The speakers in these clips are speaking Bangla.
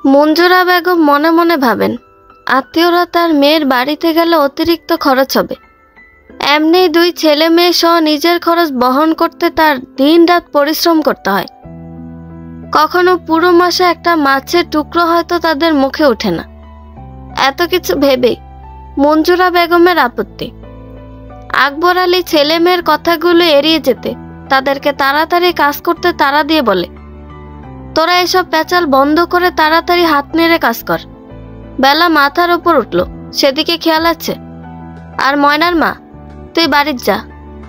মঞ্জুরা বেগম মনে মনে ভাবেন, আত্মীয়রা তার মেয়ের বাড়িতে গেলে অতিরিক্ত খরচ হবে। এমনি দুই ছেলে মেয়ে সহ নিজের খরচ বহন করতে তার দিন রাত পরিশ্রম করতে হয়। কখনো পুরো মাসে একটা মাছের টুকরো হয়তো তাদের মুখে ওঠে না। এত কিছু ভেবে মঞ্জুরা বেগমের আপত্তি। আকবর আলী ছেলে মেয়ের কথাগুলো এড়িয়ে যেতে তাদেরকে তাড়াতাড়ি কাজ করতে তাড়া দিয়ে বলে, তোরা এসব প্যাচাল বন্ধ করে তাড়াতাড়ি হাত নেড়ে কাজ কর। বেলা মাথার ওপর উঠল, সেদিকে খেয়াল আছে? আর ময়নার মা, তুই বাড়ির যা,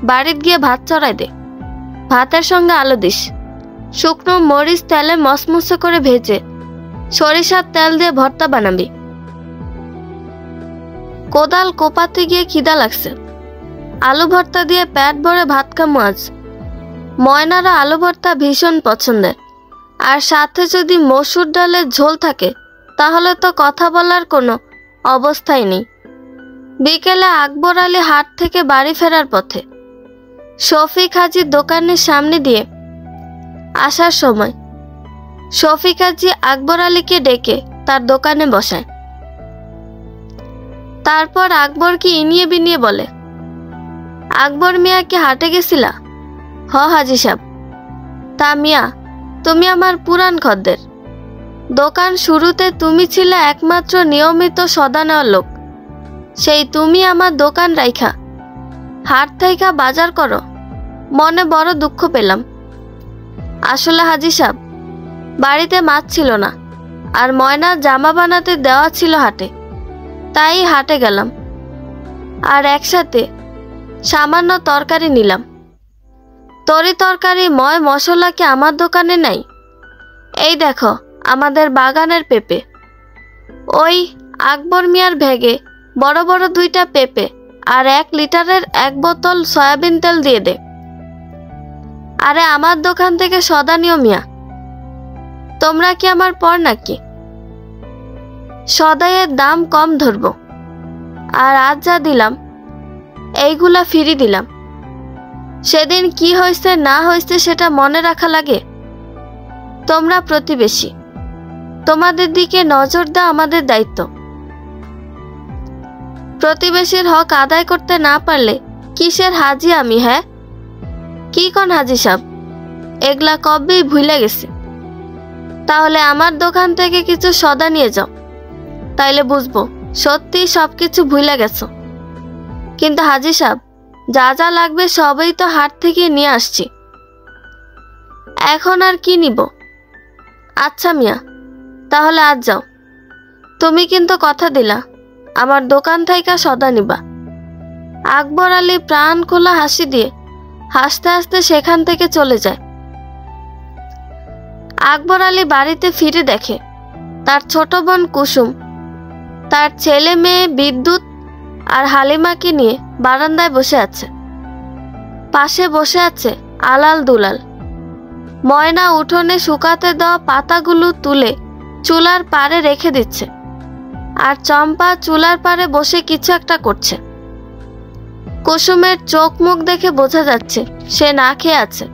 বাড়িতে গিয়ে ভাত চড়াই দে। ভাতের সঙ্গে আলু দিস। শুকনো মরিচ তেলে মসমসে করে ভেজে সরিষার তেল দিয়ে ভর্তা বানাবি। কোদাল কোপাতে গিয়ে খিদা লাগছে, আলু ভর্তা দিয়ে পেট ভরে ভাত খামো আজ। ময়নারা আলু ভর্তা ভীষণ পছন্দের, আর সাথে যদি মসুর ডালের ঝোল থাকে তাহলে তো কথা বলার কোনো অবস্থাই নেই। বিকেলে আকবর আলী হাট থেকে বাড়ি ফেরার পথে শফিক হাজির দোকানের সামনে দিয়ে আসার সময় শফিক হাজি আকবর আলীকে ডেকে তার দোকানে বসায়। তারপর আকবরকে ইনিয়ে বিনিয়ে বলে, আকবর মিয়া কি হাটে গেছিলা? হ হাজি সাহেব। তা মিয়া, তুমি আমার পুরান খদ্দের। দোকান শুরুতে তুমি ছিলে একমাত্র নিয়মিত সদা নেওয়ার লোক। সেই তুমি আমার দোকান রাইখা হাট থাইকা বাজার করো, মনে বড় দুঃখ পেলাম। আসলে হাজি সাহেব, বাড়িতে মাছ ছিল না, আর ময়না জামা বানাতে দেওয়া ছিল হাটে, তাই হাটে গেলাম। আর একসাথে সামান্য তরকারি নিলাম। তরি তরকারি ময় মশলা কি আমার দোকানে নাই? এই দেখো আমাদের বাগানের পেঁপে। ওই আকবর মিয়ার ভেগে বড় বড় 2টা পেঁপে আর 1 লিটারের 1 বোতল সয়াবিন তেল দিয়ে দে। আরে আমার দোকান থেকে সদা নিও মিয়া, তোমরা কি আমার পর নাকি? সদাইয়ের দাম কম ধরবো, আর আজ যা দিলাম এইগুলা ফিরি দিলাম। সেদিন কি হয়েছে না হয়েছে সেটা মনে রাখা লাগে। তোমরা প্রতিবেশী, তোমাদের দিকে নজর দেওয়া আমাদের দায়িত্ব। প্রতিবেশীর হক আদায় করতে না পারলে কিসের হাজি আমি? হ্যাঁ কি কোন হাজি সাহেব, এগুলা কবেই ভুলে গেছে। তাহলে আমার দোকান থেকে কিছু সদা নিয়ে যাও, তাইলে বুঝবো সত্যি সবকিছু ভুলে গেছো। কিন্তু হাজি সাহেব, যা যা লাগবে সবই তো হাট থেকে নিয়ে আসছি, এখন আর কি নিব? আচ্ছা মিয়া, তাহলে আজ যাও। তুমি কিন্তু কথা দিলা আমার দোকান থেকে সদা নিবা। আকবর আলী প্রাণ খোলা হাসি দিয়ে হাসতে হাসতে সেখান থেকে চলে যায়। আকবর আলী বাড়িতে ফিরে দেখে তার ছোট বোন কুসুম তার ছেলে মেয়ে বিদ্যুৎ আর হালিমাকে নিয়ে বারান্দায় বসে আছে। পাশে বসে আছে আলাল দুলাল। ময়না উঠোনে শুকাতে দেওয়া পাতাগুলো তুলে চুলার পাড়ে রেখে দিচ্ছে, আর চম্পা চুলার পাড়ে বসে কিছু একটা করছে। কুসুমের চোখ মুখ দেখে বোঝা যাচ্ছে সে না খেয়ে আছে।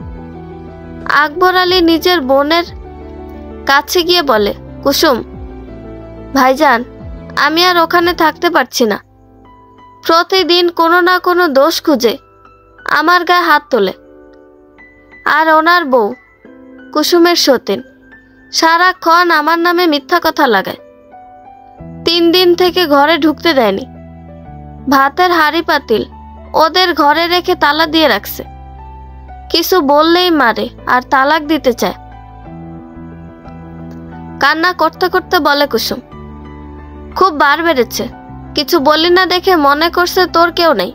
আকবর আলী নিজের বোনের কাছে গিয়ে বলে, কুসুম ভাইজান, আমি আর ওখানে থাকতে পারছি না। প্রতিদিন কোনো না কোনো দোষ খুঁজে আমার গায়ে হাত তোলে। আর ওনার বউ কুসুমের সতীন সারাক্ষণ আমার নামে মিথ্যা কথা লাগায়। 3 দিন থেকে ঘরে ঢুকতে দেয়নি। ভাতের হাঁড়ি পাতিল ওদের ঘরে রেখে তালা দিয়ে রাখছে। কিছু বললেই মারে আর তালাক দিতে চায়। কান্না করতে করতে বলে কুসুম, খুব বার বেড়েছে। কিছু বলি না দেখে মনে করছে তোর কেউ নেই।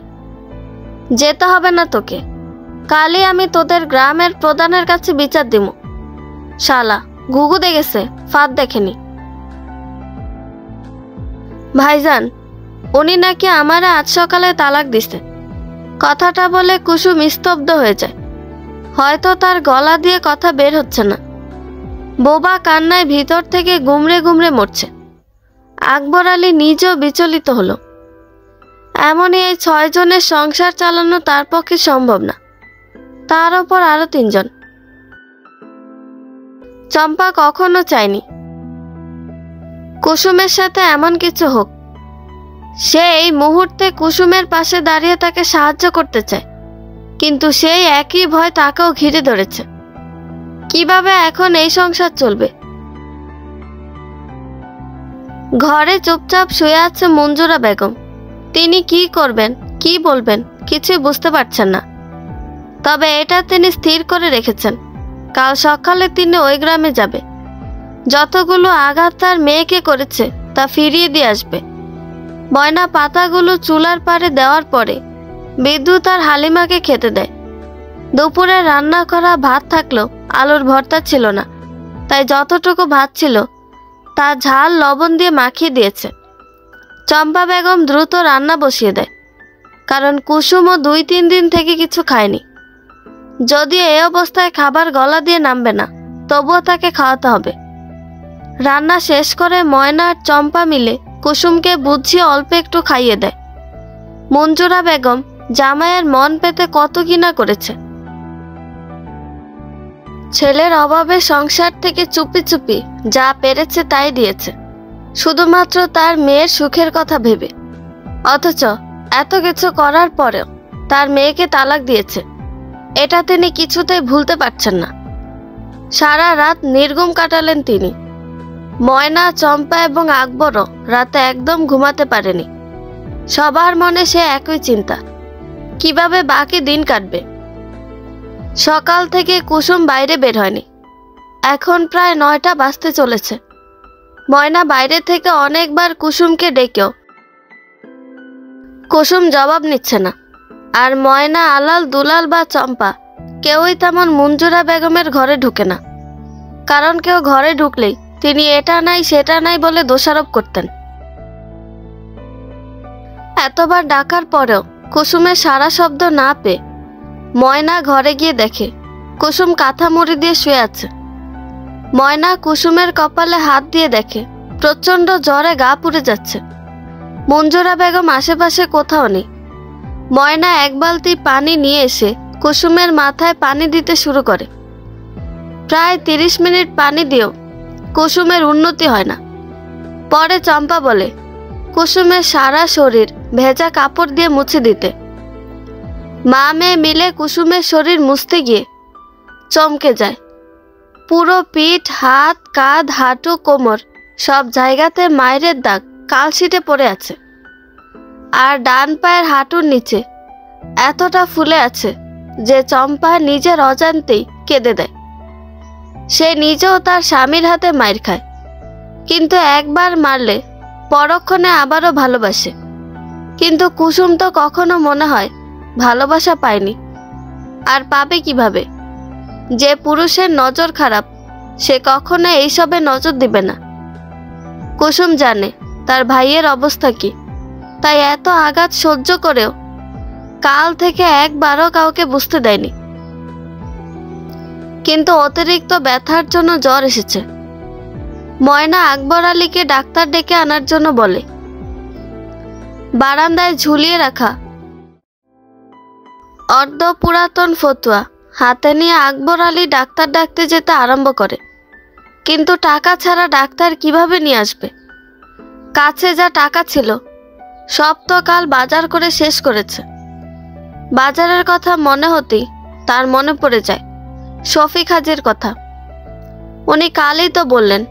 যেতে হবে না তোকে, কালই আমি তোদের গ্রামের প্রধানের কাছে বিচার দিব। শালা ঘুঘু দেখেছে, ফাঁদ দেখেনি। ভাইজান, উনি নাকি আমারে আজ সকালে তালাক দিছে। কথাটা বলে কুসুম স্তব্ধ হয়ে যায়। হয়তো তার গলা দিয়ে কথা বের হচ্ছে না। বোবা কান্নায় ভিতর থেকে গুমড়ে গুমড়ে মরছে। আকবর আলী নিজেও বিচলিত হলো। এমনই এই 6 জনের সংসার চালানো তার পক্ষে সম্ভব না, তার ওপর আরো 3 জন। চম্পা কখনো চায়নি কুসুমের সাথে এমন কিছু হোক। সে এই মুহূর্তে কুসুমের পাশে দাঁড়িয়ে তাকে সাহায্য করতে চায়, কিন্তু সেই একই ভয় তাকেও ঘিরে ধরেছে। কিভাবে এখন এই সংসার চলবে? ঘরে চুপচাপ শুয়ে আছে মঞ্জুরা বেগম। তিনি কি করবেন, কি বলবেন কিছুই বুঝতে পারছেন না। তবে এটা তিনি স্থির করে রেখেছেন, কাল সকালে তিনি ওই গ্রামে যাবে। যতগুলো আঘাত তার মেয়েকে করেছে তা ফিরিয়ে দিয়ে আসবে। ময়না পাতাগুলো চুলার পাড়ে দেওয়ার পরে বিদ্যুৎ আর হালিমাকে খেতে দেয়। দুপুরে রান্না করা ভাত থাকলেও আলুর ভর্তা ছিল না, তাই যতটুকু ভাত ছিল তা ঝাল লবণ দিয়ে মাখিয়ে দিয়েছে। চম্পা বেগম দ্রুত রান্না বসিয়ে দেয়, কারণ কুসুমও 2-3 দিন থেকে কিছু খায়নি। যদিও এই অবস্থায় খাবার গলা দিয়ে নামবে না, তবুও তাকে খাওয়াতে হবে। রান্না শেষ করে ময়না আর চম্পা মিলে কুসুমকে বুঝিয়ে অল্প একটু খাইয়ে দেয়। মঞ্জুরা বেগম জামাইয়ের মন পেতে কত কিনা করেছে। ছেলের অভাবে সংসার থেকে চুপি চুপি যা পেরেছে তাই দিয়েছে, শুধুমাত্র তার মেয়ের সুখের কথা ভেবে। অথচ এত কিছু করার পরেও তার মেয়েকে তালাক দিয়েছে, এটা তিনি কিছুতেই ভুলতে পারছেন না। সারা রাত নির্ঘুম কাটালেন তিনি। ময়না, চম্পা এবং আকবরও রাতে একদম ঘুমাতে পারেনি। সবার মনে সে একই চিন্তা, কিভাবে বাকি দিন কাটবে। সকাল থেকে কুসুম বাইরে বের হয়নি। এখন প্রায় 9টা বাজতে চলেছে। ময়না বাইরে থেকে অনেকবার কুসুমকে ডেকেও কুসুম জবাব নিচ্ছে না। আর ময়না, আলাল, দুলাল বা চম্পা কেউই তেমন মঞ্জুরা বেগমের ঘরে ঢুকে না, কারণ কেউ ঘরে ঢুকলেই তিনি এটা নাই সেটা নাই বলে দোষারোপ করতেন। এতবার ডাকার পরেও কুসুমের সারা শব্দ না পেয়ে ময়না ঘরে গিয়ে দেখে কুসুম কাঁথা মুড়ি দিয়ে শুয়ে আছে। ময়না কুসুমের কপালে হাত দিয়ে দেখে প্রচন্ড জ্বরে গা পুড়ে যাচ্ছে। মঞ্জুরা বেগম আশেপাশে কোথাও নেই। ময়না এক বালতি পানি নিয়ে এসে কুসুমের মাথায় পানি দিতে শুরু করে। প্রায় 30 মিনিট পানি দিয়েও কুসুমের উন্নতি হয় না। পরে চম্পা বলে কুসুমের সারা শরীর ভেজা কাপড় দিয়ে মুছে দিতে। মা মেয়ে মিলে কুসুমের শরীর মুছতে গিয়ে চমকে যায়। পুরো পিঠ, হাত, কাঁধ, হাঁটু, কোমর সব জায়গাতে মায়ের দাগ কালশিটে পড়ে আছে। আর ডান পায়ের হাঁটুর নিচে এতটা ফুলে আছে যে চম্পা নিজের অজান্তেই কেঁদে দেয়। সে নিজেও তার স্বামীর হাতে মাইর খায়, কিন্তু একবার মারলে পরক্ষণে আবারও ভালোবাসে। কিন্তু কুসুম তো কখনো মনে হয় ভালোবাসা পায়নি, আর পাবে কিভাবে? যে পুরুষের নজর খারাপ সে কখনো এইসবে নজর দিবে না। কুসুম জানে তার ভাইয়ের অবস্থা কি, তাই এত আঘাত সহ্য করেও কাল থেকে একবারও কাউকে বুঝতে দেয়নি। কিন্তু অতিরিক্ত ব্যথার জন্য জ্বর এসেছে। ময়না আকবর আলীকে ডাক্তার ডেকে আনার জন্য বলে। বারান্দায় ঝুলিয়ে রাখা অর্ধ পুরাতন ফতুয়া হাতে নিয়ে আকবর আলী ডাক্তার ডাকতে যেতে আরম্ভ করে। কিন্তু টাকা ছাড়া ডাক্তার কিভাবে নিয়ে আসবে? কাছে যা টাকা ছিল সব তো কাল বাজার করে শেষ করেছে। বাজারের কথা মনে হতেই তার মনে পড়ে যায় শফিক হাজির কথা। উনি কালই তো বললেন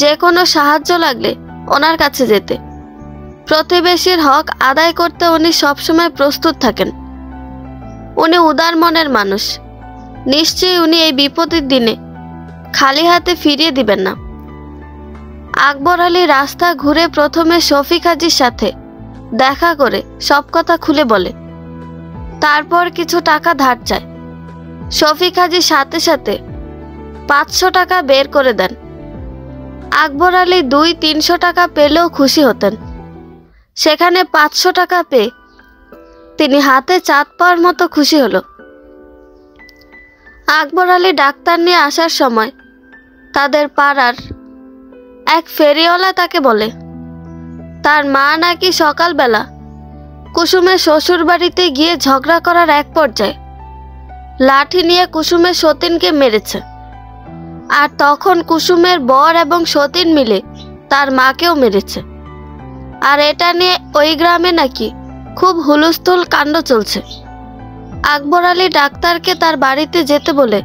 যে কোনো সাহায্য লাগলে ওনার কাছে যেতে। প্রতিবেশীর হক আদায় করতে উনি সবসময় প্রস্তুত থাকেন। উনি উদার মনের মানুষ, নিশ্চয়ই উনি এই বিপদের দিনে খালি হাতে ফিরিয়ে দিবেন না। আকবর আলী রাস্তা ঘুরে প্রথমে শফিক হাজির সাথে দেখা করে সব কথা খুলে বলে, তারপর কিছু টাকা ধার চায়। শফিক হাজির সাথে সাথে 500 টাকা বের করে দেন। আকবর আলী 200-300 টাকা পেলেও খুশি হতেন। সেখানে 500 টাকা পেয়ে তিনি হাতে চাঁদ পাওয়ার মতো খুশি হলো। আকবর আলী ডাক্তার নিয়ে আসার সময় তাদের পাড়ার এক ফেরিওয়ালা তাকে বলে তার মা নাকি সকালবেলা কুসুমের শ্বশুর বাড়িতে গিয়ে ঝগড়া করার এক পর্যায়ে লাঠি নিয়ে কুসুমের সতীনকে মেরেছে। আর তখন কুসুমের বর এবং সতীন মিলে তার মাকেও মেরেছে। আর এটা নিয়ে ওই গ্রামে নাকি খুব হুলস্থুল কাণ্ড চলছে। আকবর আলী ডাক্তারকে তার বাড়িতে যেতে বলে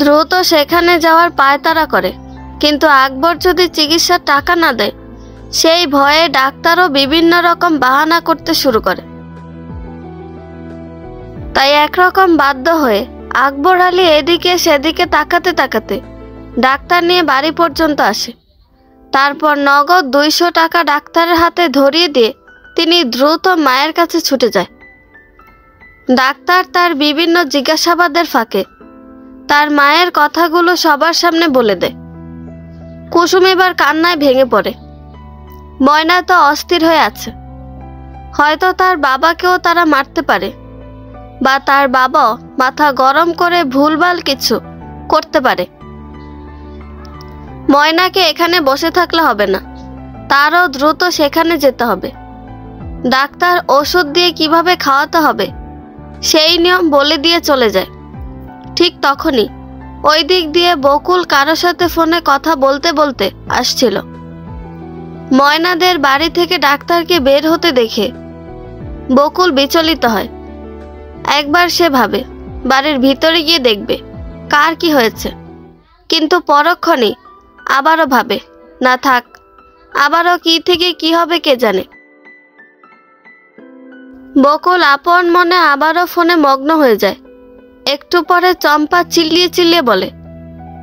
দ্রুত সেখানে যাওয়ার পায়তারা করে, কিন্তু আকবর যদি চিকিৎসার টাকা না দেয় সেই ভয়ে ডাক্তারও বিভিন্ন রকম বাহানা করতে শুরু করে। তাই একরকম বাধ্য হয়ে আকবর আলী এদিকে সেদিকে তাকাতে তাকাতে ডাক্তার নিয়ে বাড়ি পর্যন্ত আসে। তারপর নগদ 200 টাকা ডাক্তারের হাতে ধরিয়ে দিয়ে তিনি দ্রুত মায়ের কাছে ছুটে যায়। ডাক্তার তার বিভিন্ন জিজ্ঞাসাবাদের ফাঁকে তার মায়ের কথাগুলো সবার সামনে বলে দেয়। কুসুম এবার কান্নায় ভেঙে পড়ে। ময়না তো অস্থির হয়ে আছে, হয়তো তার বাবাকেও তারা মারতে পারে, বা তার বাবাও মাথা গরম করে ভুলভাল কিছু করতে পারে। ময়নাকে এখানে বসে থাকলে হবে না, তারও দ্রুত সেখানে যেতে হবে। ডাক্তার ওষুধ দিয়ে কিভাবে খাওয়াতে হবে সেই নিয়ম বলে দিয়ে চলে যায়। ঠিক তখনই ওই দিক দিয়ে বকুল কারোর সাথে ফোনে কথা বলতে বলতে আসছিল। ময়নাদের বাড়ি থেকে ডাক্তারকে বের হতে দেখে বকুল বিচলিত হয়। একবার সে ভাবে বাড়ির ভিতরে গিয়ে দেখবে কার কি হয়েছে, কিন্তু পরক্ষণেই আবারও ভাবে না থাক, আবারও কি থেকে কি হবে কে জানে। বকুল আপন মনে আবারও ফোনে মগ্ন হয়ে যায়। একটু পরে চম্পা চিল্লিয়ে চিল্লিয়ে বলে,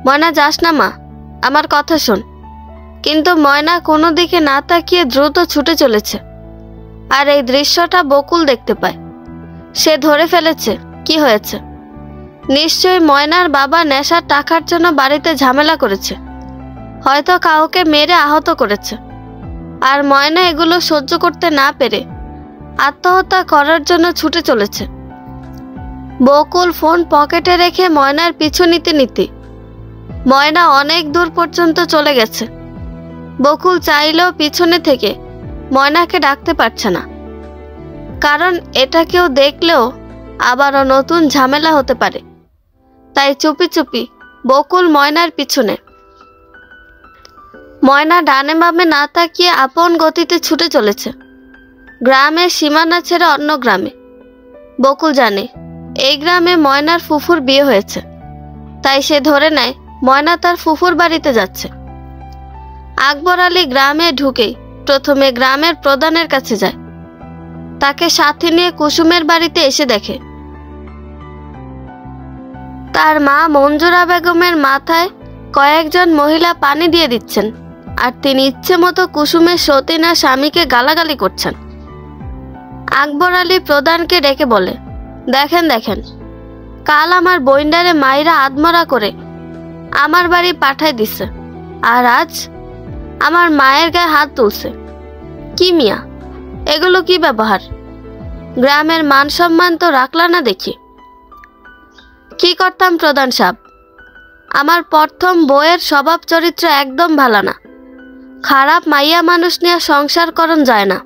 ময়না যাস না মা, আমার কথা শোন। কিন্তু ময়না কোনো দিকে না তাকিয়ে দ্রুত ছুটে চলেছে। আর এই দৃশ্যটা বকুল দেখতে পায়। সে ধরে ফেলেছে কি হয়েছে। নিশ্চয়ই ময়নার বাবা নেশার টাকার জন্য বাড়িতে ঝামেলা করেছে, হয়তো কাউকে মেরে আহত করেছে। আর ময়না এগুলো সহ্য করতে না পেরে আত্মহত্যা করার জন্য ছুটে চলেছে। বকুল ফোন পকেটে রেখে ময়নার পিছু নিতে নিতে ময়না অনেক দূর পর্যন্ত চলে গেছে। বকুল চাইলেও পিছনে থেকে ময়নাকে ডাকতে পারছে না, কারণ এটা কেউ দেখলেও আবারও নতুন ঝামেলা হতে পারে। তাই চুপি চুপি বকুল ময়নার পিছনে। ময়না ডানে বামে না তাকিয়ে আপন গতিতে ছুটে চলেছে গ্রামের সীমানা ছেড়ে অন্য গ্রামে। বকুল জানে এই গ্রামে ময়নার ফুফুর বিয়ে হয়েছে, তাই সে ধরে নেয় ময়না তার ফুফুর বাড়িতে যাচ্ছে। আকবর আলী গ্রামে ঢুকেই প্রথমে গ্রামের প্রধানের কাছে যায়। তাকে সাথে নিয়ে কুসুমের বাড়িতে এসে দেখে তার মা মঞ্জুরা বেগমের মাথায় কয়েকজন মহিলা পানি দিয়ে দিচ্ছেন, আর তিনি ইচ্ছে মতো কুসুমের সতীনা স্বামীকে গালাগালি করছেন। আকবর আলী প্রধানকে ডেকে বলে, দেখেন দেখেন, কাল আমার বইন্ডারে মাইরা আদমরা করে আমার বাড়ি পাঠাই দিছে, আর আজ আমার মায়ের গায়ে হাত তুলছে। কি মিয়া, এগুলো কি ব্যবহার? গ্রামের মান সম্মান তো রাখলা না দেখি। কি করতাম প্রধান সাহেব, আমার প্রথম বউয়ের স্বভাব চরিত্র একদম ভালো না। খারাপ মাইয়া মানুষ নিয়ে সংসার করন যায় না,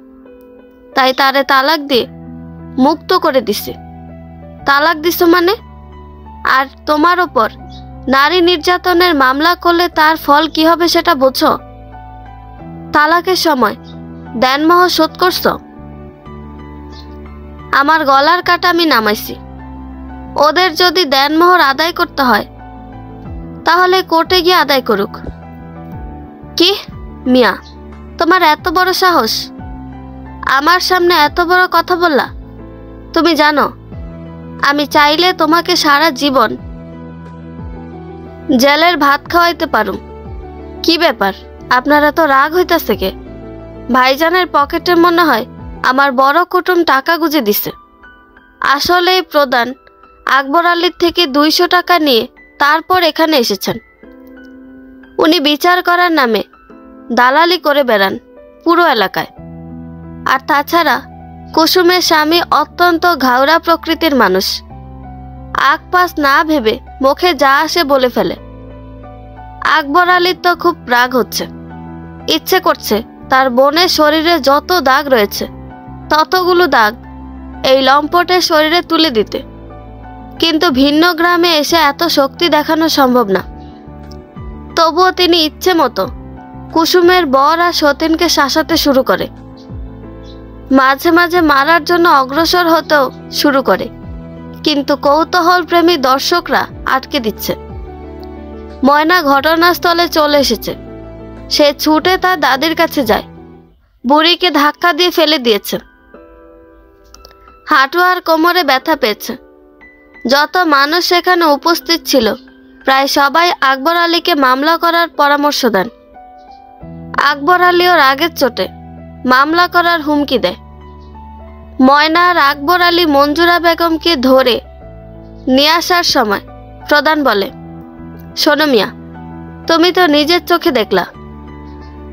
তাই তারে তালাক দিয়ে মুক্ত করে দিছি। তালাক দিছ মানে? আর তোমার ওপর নারী নির্যাতনের মামলা করলে তার ফল কি হবে সেটা বোঝো? তালাকের সময় দেনমোহর শোধ করছো? আমার গলার কাটা আমি নামাইছি। ওদের যদি দেনমোহর আদায় করতে হয় তাহলে কোর্টে গিয়ে আদায় করুক। কি মিয়া, তোমার এত বড় সাহস, আমার সামনে এত বড় কথা বললা? তুমি জানো আমি চাইলে তোমাকে সারা জীবন জেলের ভাত খাওয়াইতে পারুম। কি ব্যাপার, আপনারা তো রাগ হইতাছে কে? ভাইজানের পকেটে মনে হয় আমার বড় কুটুম টাকা গুজে দিছে। আসলে এই প্রধান আকবর আলীর থেকে 200 টাকা নিয়ে তারপর এখানে এসেছেন। উনি বিচার করার নামে দালালি করে বেড়ান পুরো এলাকায়। আর তাছাড়া কুসুমের স্বামী অত্যন্ত ঘাওড়া প্রকৃতির মানুষ। আকপাস না ভেবে মুখে যা আসে বলে ফেলে। আকবর আলীর তো খুব রাগ হচ্ছে, ইচ্ছে করছে তার বোনের শরীরে যত দাগ রয়েছে ততগুলো দাগ এই লম্পটের শরীরে তুলে দিতে, কিন্তু ভিন্ন গ্রামে এসে এত শক্তি দেখানো সম্ভব না। তবুও তিনি ইচ্ছে মতো কুসুমের বর আর সতীনকে শাসাতে শুরু করে, মাঝে মাঝে মারার জন্য অগ্রসর হতেও শুরু করে, কিন্তু কৌতূহল প্রেমী দর্শকরা আটকে দিচ্ছে। ময়না ঘটনাস্থলে চলে এসেছে। সে ছুটে তার দাদির কাছে যায়, বুড়িকে ধাক্কা দিয়ে ফেলে দিয়েছে। হাঁটু আর কোমরে ব্যথা পেয়েছে। যত মানুষ সেখানে উপস্থিত ছিল প্রায় সবাই আকবর আলীকে মামলা করার পরামর্শ দেন। আকবর আলীও রাগের চোটে মামলা করার হুমকি দেয়। ময়না আর আকবর আলী মঞ্জুরা বেগমকে ধরে নিয়ে আসার সময় প্রধান বলে, শোনো মিয়া, তুমি তো নিজের চোখে দেখলা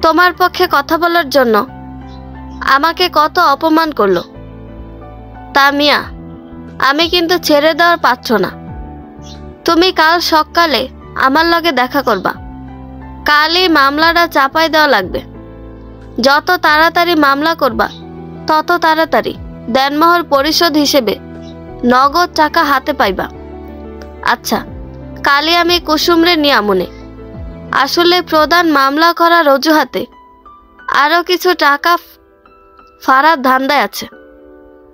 তোমার পক্ষে কথা বলার জন্য আমাকে কত অপমান করলো। তা মিয়া, আমি কিন্তু ছেড়ে দেওয়ার পাচ্ছ না। তুমি কাল সকালে আমার লগে দেখা করবা। কালই মামলাটা চাপাই দেওয়া লাগবে। যত তাড়াতাড়ি মামলা করবা তত তাড়াতাড়ি দেনমোহর পরিশোধ হিসেবে নগদ টাকা হাতে পাইবা। আচ্ছা, কালই আমি কুসুমরে নিয়ে আমুনে। আসলে প্রধান মামলা করার অজুহাতে আরো কিছু টাকা ফারার ধান্দায় আছে।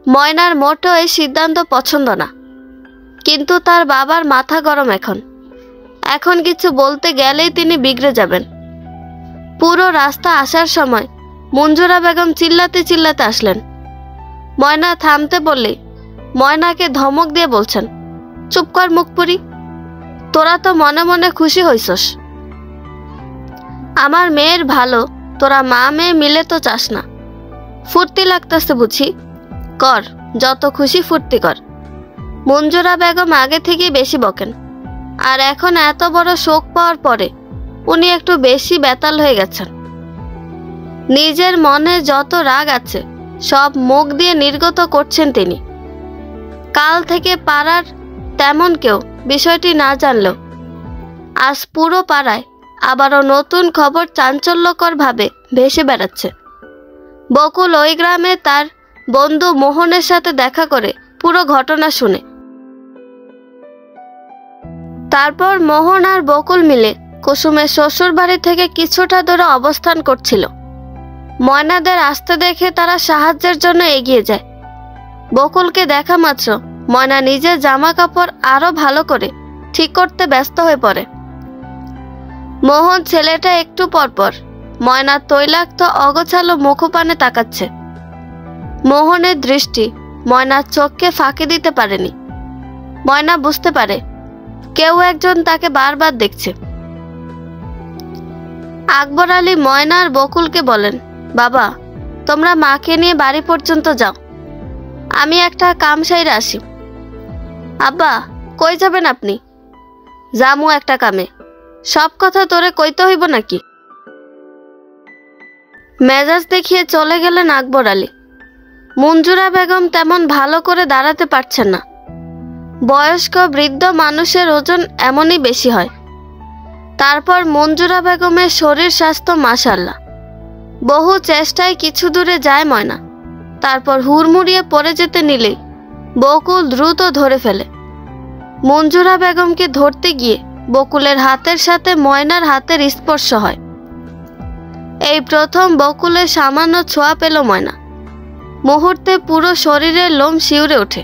ময়নার মোটেও এই সিদ্ধান্ত পছন্দ না, কিন্তু তার বাবার মাথা গরম। এখন কিছু বলতে গেলেই তিনি বিগড়ে যাবেন। পুরো রাস্তা আসার সময় মঞ্জুরা বেগম চিল্লাতে চিল্লাতে আসলেন। ময়না থামতে বললে ময়নাকে ধমক দিয়ে বলছেন, চুপ কর মুখপুরি, তোরা তো মনে মনে খুশি হইছস। আমার মেয়ের ভালো তোরা মা মেয়ে মিলে তো চাস না। ফুর্তি লাগতেছে বুঝি? কর, যত খুশি ফুর্তি কর। মঞ্জুরা বেগম আগে থেকেই বেশি বকেন, আর এখন এত বড় শোক পাওয়ার পরে উনি একটু বেশি বেতাল হয়ে গেছেন। নিজের মনে যত রাগ আছে সব মুখ দিয়ে নির্গত করছেন তিনি। কাল থেকে পাড়ার তেমন কেউ বিষয়টি না জানলেও আজ পুরো পাড়ায় আবারও নতুন খবর চাঞ্চল্যকর ভাবে ভেসে বেড়াচ্ছে। বকুল ওই গ্রামে তার বন্ধু মোহনের সাথে দেখা করে পুরো ঘটনা শুনে। তারপর মোহন আর বকুল মিলে কুসুমের শ্বশুর বাড়ি থেকে কিছুটা দূরে অবস্থান করছিল। ময়নাদের আসতে দেখে তারা সাহায্যের জন্য এগিয়ে যায়। বকুলকে দেখা মাত্র ময়না নিজের জামা কাপড় আরো ভালো করে ঠিক করতে ব্যস্ত হয়ে পড়ে। মোহন ছেলেটা একটু পরপর ময়নার তৈলাক্ত অগোছালো মুখপানে তাকাচ্ছে। মোহনের দৃষ্টি ময়নার চোখকে ফাঁকি দিতে পারেনি। ময়না বুঝতে পারে কেউ একজন তাকে বারবার দেখছে। আকবর আলী ময়না আর বকুলকে বলেন, বাবা, তোমরা মাকে নিয়ে বাড়ি পর্যন্ত যাও, আমি একটা কাম সাইরে আসি। আব্বা, কই যাবেন আপনি? জামু একটা কামে, সব কথা তোরে কইতে হইব নাকি? মেজাজ দেখিয়ে চলে গেলেন আকবর আলী। মঞ্জুরা বেগম তেমন ভালো করে দাঁড়াতে পারছেন না। বয়স্ক বৃদ্ধ মানুষের ওজন এমনই বেশি হয়। তারপর মঞ্জুরা বেগমের শরীর স্বাস্থ্য মাশাআল্লাহ। বহু চেষ্টায় কিছু দূরে যায় ময়না। তারপর হুড়মুড়িয়ে পড়ে যেতে নিলেই বকুল দ্রুত ধরে ফেলে। মঞ্জুরা বেগমকে ধরতে গিয়ে বকুলের হাতের সাথে ময়নার হাতের স্পর্শ হয়। এই প্রথম বকুলের সামান্য ছোঁয়া পেল ময়না। মুহূর্তে পুরো শরীরের লোম শিউরে ওঠে,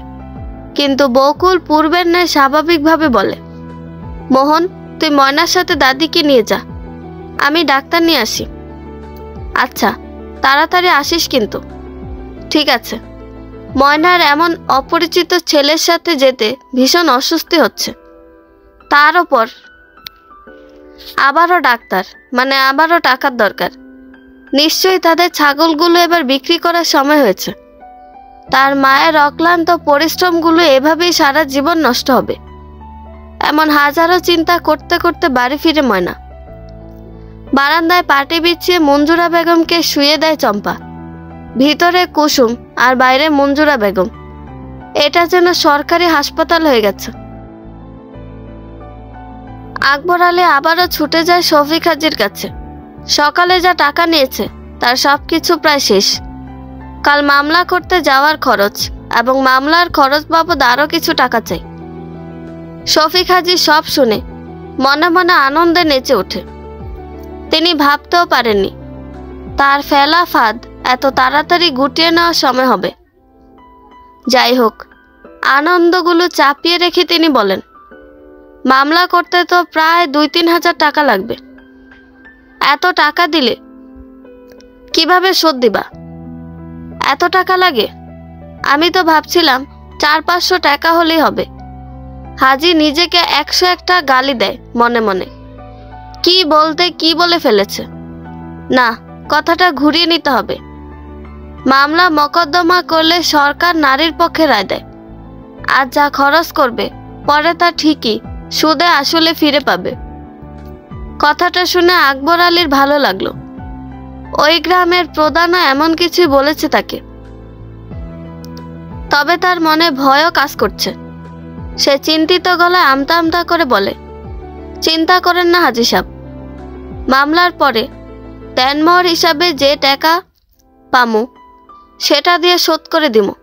কিন্তু বকুল পূর্বের ন্যায় স্বাভাবিকভাবে বলে, মোহন, তুই ময়নার সাথে দাদিকে নিয়ে যা, আমি ডাক্তার নিয়ে আসি। আচ্ছা, তাড়াতাড়ি আসিস কিন্তু। ঠিক আছে। ময়নার এমন অপরিচিত ছেলের সাথে যেতে ভীষণ অস্বস্তি হচ্ছে। তার ওপর আবারও ডাক্তার, মানে আবারও টাকার দরকার। নিশ্চয়ই তাদের ছাগলগুলো এবার বিক্রি করার সময় হয়েছে। তার মায়ের অক্লান্ত পরিশ্রমগুলো এভাবেই সারা জীবন নষ্ট হবে। এমন হাজারো চিন্তা করতে করতে বাড়ি ফিরে ময়না। বারান্দায় পাটি বিছিয়ে মঞ্জুরা বেগমকে শুয়ে দেয় চম্পা। ভিতরে কুসুম আর বাইরে মঞ্জুরা বেগম। এটা যেন সরকারি হাসপাতাল হয়ে গেছে। আকবর আলী আবারও ছুটে যায় শফিক হাজির কাছে। সকালে যা টাকা নিয়েছে তার সবকিছু প্রায় শেষ। কাল মামলা করতে যাওয়ার খরচ এবং মামলার খরচ বাবদ আরো কিছু টাকা চাই। শফিক হাজি সব শুনে মনে মনে আনন্দে নেচে ওঠে। তিনি ভাবতেও পারেননি তার ফেলা ফাঁদ এত তাড়াতাড়ি গুটিয়ে নেওয়ার সময় হবে। যাই হোক, আনন্দগুলো চাপিয়ে রেখে তিনি বলেন, মামলা করতে তো প্রায় 2-3 হাজার টাকা লাগবে। এত টাকা দিলে কিভাবে শোধ দিবা? এত টাকা লাগে? আমি তো ভাবছিলাম 400-500 টাকা হলেই হবে। হাজি নিজেকে 101টা গালি দেয় মনে মনে। কি বলতে কি বলে ফেলেছে। না, কথাটা ঘুরিয়ে নিতে হবে। মামলা মকদ্দমা করলে সরকার নারীর পক্ষে রায় দেয়, আর যা খরচ করবে পরে তা ঠিকই সুদে আসলে ফিরে পাবে। কথাটা শুনে আকবর আলীর ভালো লাগলো। ওই গ্রামের প্রধানও এমন কিছুই বলেছে তাকে। তবে তার মনে ভয়ও কাজ করছে। সে চিন্তিত গলায় আমতা আমতা করে বলে, চিন্তা করেন না হাজি সাহেব, মামলার পরে দেনমোহর হিসাবে যে টাকা পামু সেটা দিয়ে শোধ করে দিমু।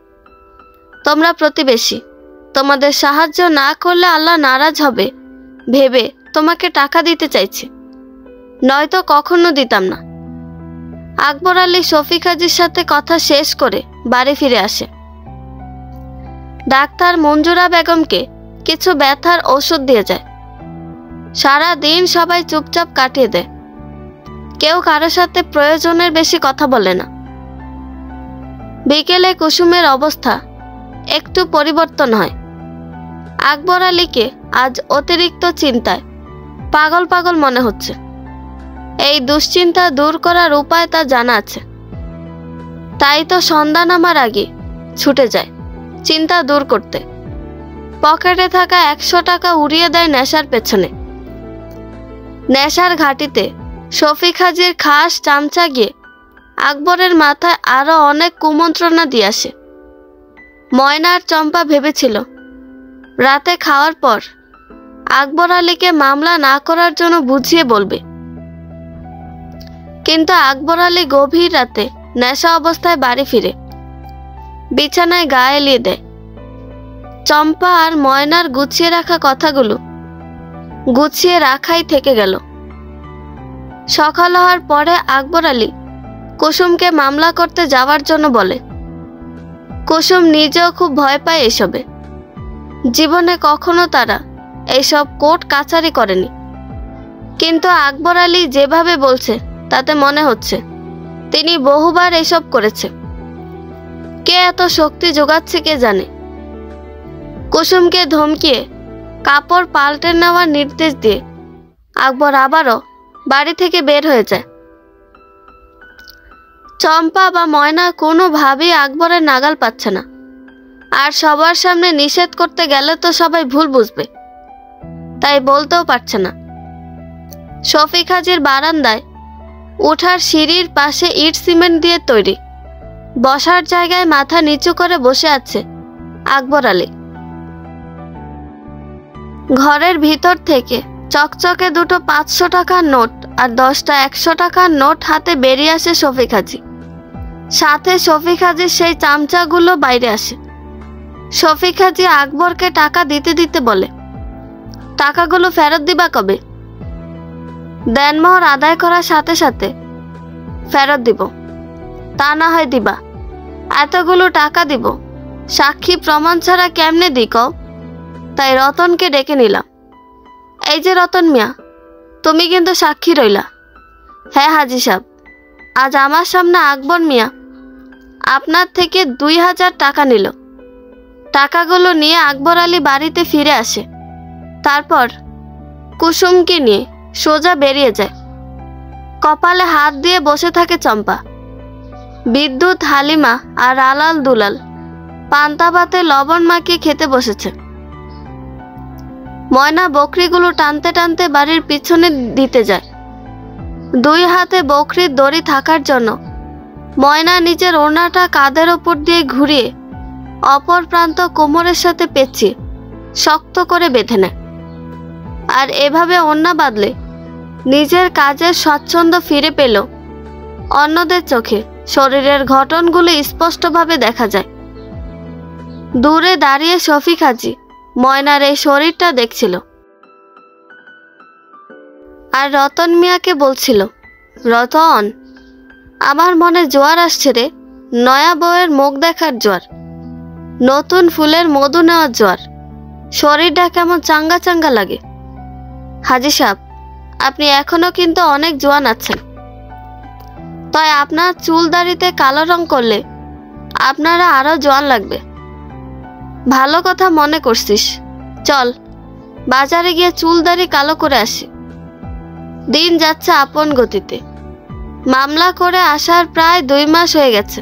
তোমরা প্রতিবেশী, তোমাদের সাহায্য না করলে আল্লাহ নারাজ হবে ভেবে তোমাকে টাকা দিতে চাইছি, নয়তো কখনো দিতাম না। আকবর আলী শফিক হাজির সাথে কথা শেষ করে বাড়ি ফিরে আসে। ডাক্তার মঞ্জুরা বেগমকে কিছু ব্যথার ঔষধ দিয়ে যায়। সারা দিন সবাই চুপচাপ কাটিয়ে দেয়। কেউ কারো সাথে প্রয়োজনের বেশি কথা বলে না। বিকেলে কুসুমের অবস্থা একটু পরিবর্তন হয়। আকবর আলীকে আজ অতিরিক্ত চিন্তায় পাগল পাগল মনে হচ্ছে। এই দুশ্চিন্তা দূর করার উপায় তা জানা আছে। তাই তো সন্ধ্যা নামার আগে ছুটে যায় চিন্তা দূর করতে। পকেটে থাকা 100 টাকা উড়িয়ে দেয় নেশার পেছনে। নেশার ঘাটিতে শফিক হাজির খাস চামচা গিয়ে আকবরের মাথায় আরো অনেক কুমন্ত্রণা দিয়ে আসে। ময়না আর চম্পা ভেবেছিল রাতে খাওয়ার পর আকবর আলীকে মামলা না করার জন্য বুঝিয়ে বলবে, কিন্তু আকবর আলী গভীর রাতে নেশা অবস্থায় বাড়ি ফিরে বিছানায় গা এলিয়ে দেয়। চম্পা আর ময়নার গুছিয়ে রাখা কথাগুলো গুছিয়ে রাখাই থেকে গেল। সকাল হওয়ার পরে আকবর আলী কুসুমকে মামলা করতে যাওয়ার জন্য বলে। কুসুম নিজেও খুব ভয় পায় এসবে। জীবনে কখনো তারা এইসব কোর্ট কাছারি করেনি, কিন্তু আকবর আলী যেভাবে বলছে তাতে মনে হচ্ছে তিনি বহুবার এসব করেছে। কে এত শক্তি যোগাচ্ছে কে জানে। কুসুমকে ধমকিয়ে কাপড় পাল্টে নেওয়ার নির্দেশ দিয়ে আকবর আবারও বাড়ি থেকে বের হয়ে যায়। চম্পা বা ময়না কোনোভাবেই আকবরের নাগাল পাচ্ছে না। আর সবার সামনে নিষেধ করতে গেলে তো সবাই ভুল বুঝবে, তাই বলতেও পারছে না। শফিক হাজির বারান্দায় উঠার সিঁড়ির পাশে ইট সিমেন্ট দিয়ে তৈরি বসার জায়গায় মাথা নিচু করে বসে আছে আকবর আলী। ঘরের ভিতর থেকে চকচকে দুটো 500 টাকার নোট আর 10টা 100 টাকার নোট হাতে বেরিয়ে আসে শফিক হাজি। সাথে শফিক হাজির সেই চামচাগুলো বাইরে আসে। শফিক হাজি আকবরকে টাকা দিতে দিতে বলে, টাকাগুলো ফেরত দিবা কবে? দেনমোহর আদায় করার সাথে সাথে ফেরত দিব। তা না হয় দিবা। এতগুলো টাকা দিব, সাক্ষী প্রমাণ ছাড়া কেমনে দি কও? তাই রতনকে ডেকে নিলাম। এই যে রতন মিয়া, তুমি কিন্তু সাক্ষী রইলা। হ্যাঁ হাজি সাহেব, আজ আমার সামনে আকবর মিয়া আপনার থেকে 2000 টাকা নিল। টাকাগুলো নিয়ে আকবর আলী বাড়িতে ফিরে আসে। তারপর কুসুমকে নিয়ে সোজা বেরিয়ে যায়। কপালে হাত দিয়ে বসে থাকে চম্পা। বিদ্যুৎ, হালিমা আর আলাল দুলাল পান্তা ভাতে লবণ মাখিয়ে খেতে বসেছে। ময়না বকরিগুলো টানতে টানতে বাড়ির পিছনে দিতে যায়। 2 হাতে বকরির দড়ি থাকার জন্য ময়না নিজের ওড়নাটা কাঁধের ওপর দিয়ে ঘুরিয়ে অপর প্রান্ত কোমরের সাথে পেঁচিয়ে শক্ত করে বেঁধে নেয়। আর এভাবে ওড়না বাঁধলে নিজের কাজের স্বচ্ছন্দ ফিরে পেল অন্যদের চোখে শরীরের গঠনগুলো স্পষ্টভাবে দেখা যায়। দূরে দাঁড়িয়ে শফিক হাজি ময়নার এই শরীরটা দেখছিল আর রতন মিয়াকে বলছিল, রতন, আমার মনে জোয়ার আসছে রে। নয়া বউয়ের মুখ দেখার জোয়ার, নতুন ফুলের মধু নেওয়ার জোয়ার। শরীরটা কেমন চাঙ্গা চাঙ্গা লাগে। হাজি সাহেব, আপনি এখনো কিন্তু অনেক জোয়ান আছেন। তাই আপনার চুল দাড়িতে কালো রং করলে আপনারা আরো জোয়ান লাগবে। ভালো কথা মনে করছিস। চল বাজারে গিয়ে চুল দাড়ি কালো করে আসি। দিন যাচ্ছে আপন গতিতে। মামলা করে আসার প্রায় 2 মাস হয়ে গেছে,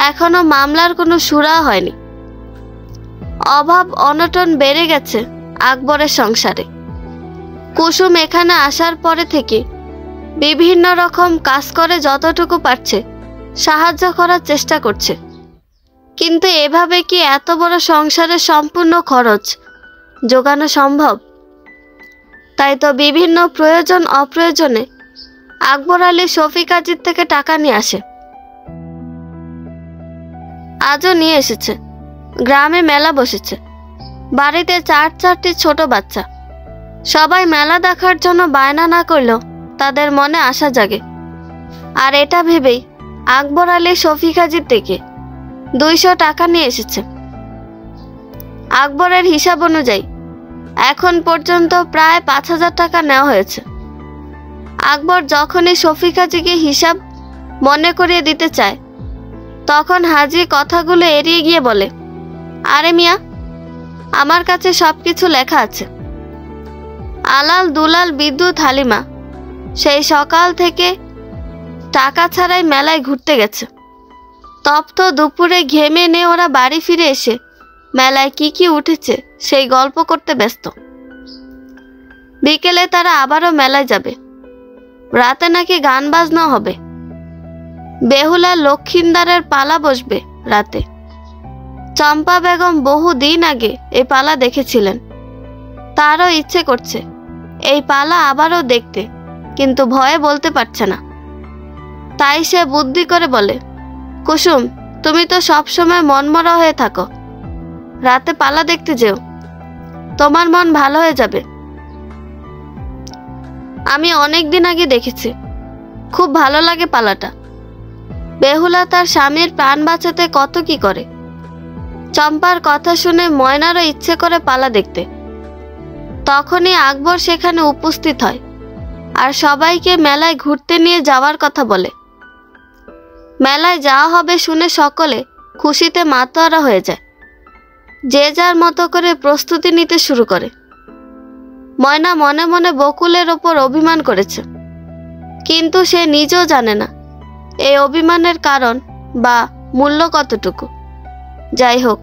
এখনো মামলার কোনো সুরা হয়নি। অভাব অনটন বেড়ে গেছে আকবরের সংসারে। কুসুম এখানে আসার পরে থেকে বিভিন্ন রকম কাজ করে যতটুকু পারছে সাহায্য করার চেষ্টা করছে, কিন্তু এভাবে কি এত বড় সংসারের সম্পূর্ণ খরচ জোগানো সম্ভব? তাই তো বিভিন্ন প্রয়োজন অপ্রয়োজনে আকবর আলী শফিক হাজির থেকে টাকা নিয়ে আসে। আজও নিয়ে এসেছে। গ্রামে মেলা বসেছে, বাড়িতে 4-4টি ছোট বাচ্চা। সবাই মেলা দেখার জন্য বায়না না করলেও তাদের মনে আশা জাগে। আর এটা ভেবেই আকবর আলী শফিক হাজির থেকে 200 টাকা নিয়ে এসেছে। আকবরের হিসাব অনুযায়ী এখন পর্যন্ত প্রায় 5000 টাকা নেওয়া হয়েছে। আকবর যখনই শফিক হাজিকে হিসাব মনে করিয়ে দিতে চায়, তখন হাজি কথাগুলো এড়িয়ে গিয়ে বলে, আরে মিয়া, আমার কাছে সবকিছু লেখা আছে। আলাল দুলাল বিদ্যুৎ হালিমা সেই সকাল থেকে টাকা ছাড়াই মেলায় ঘুরতে গেছে। তপ্ত দুপুরে ঘেমে নিয়ে ওরা বাড়ি ফিরে এসে মেলায় কি কি উঠেছে সেই গল্প করতে ব্যস্ত। বিকেলে তারা আবারও মেলায় যাবে। রাতে নাকি গান বাজনা হবে। বেহুলা লক্ষিন্দারের পালা বসবে রাতে। চম্পা বেগম বহু দিন আগে এই পালা দেখেছিলেন। তারও ইচ্ছে করছে এই পালা আবারও দেখতে, কিন্তু ভয়ে বলতে পারছে না। তাই সে বুদ্ধি করে বলে, কুসুম, তুমি তো সবসময় মনমরা হয়ে থাকো, রাতে পালা দেখতে যেও, তোমার মন ভালো হয়ে যাবে। আমি অনেক দিন আগে দেখেছি, খুব ভালো লাগে পালাটা। বেহুলা তার স্বামীর প্রাণ বাঁচাতে কত কি করে। চম্পার কথা শুনে ময়নারও ইচ্ছে করে পালা দেখতে। তখনই আকবর সেখানে উপস্থিত হয় আর সবাইকে মেলায় ঘুরতে নিয়ে যাওয়ার কথা বলে। মেলায় যাওয়া হবে শুনে সকলে খুশিতে মাতোয়ারা হয়ে যায়। যে যার মতো করে প্রস্তুতি নিতে শুরু করে। ময়না মনে মনে বকুলের ওপর অভিমান করেছে, কিন্তু সে নিজেও জানে না এই অভিমানের কারণ বা মূল্য কতটুকু। যাই হোক,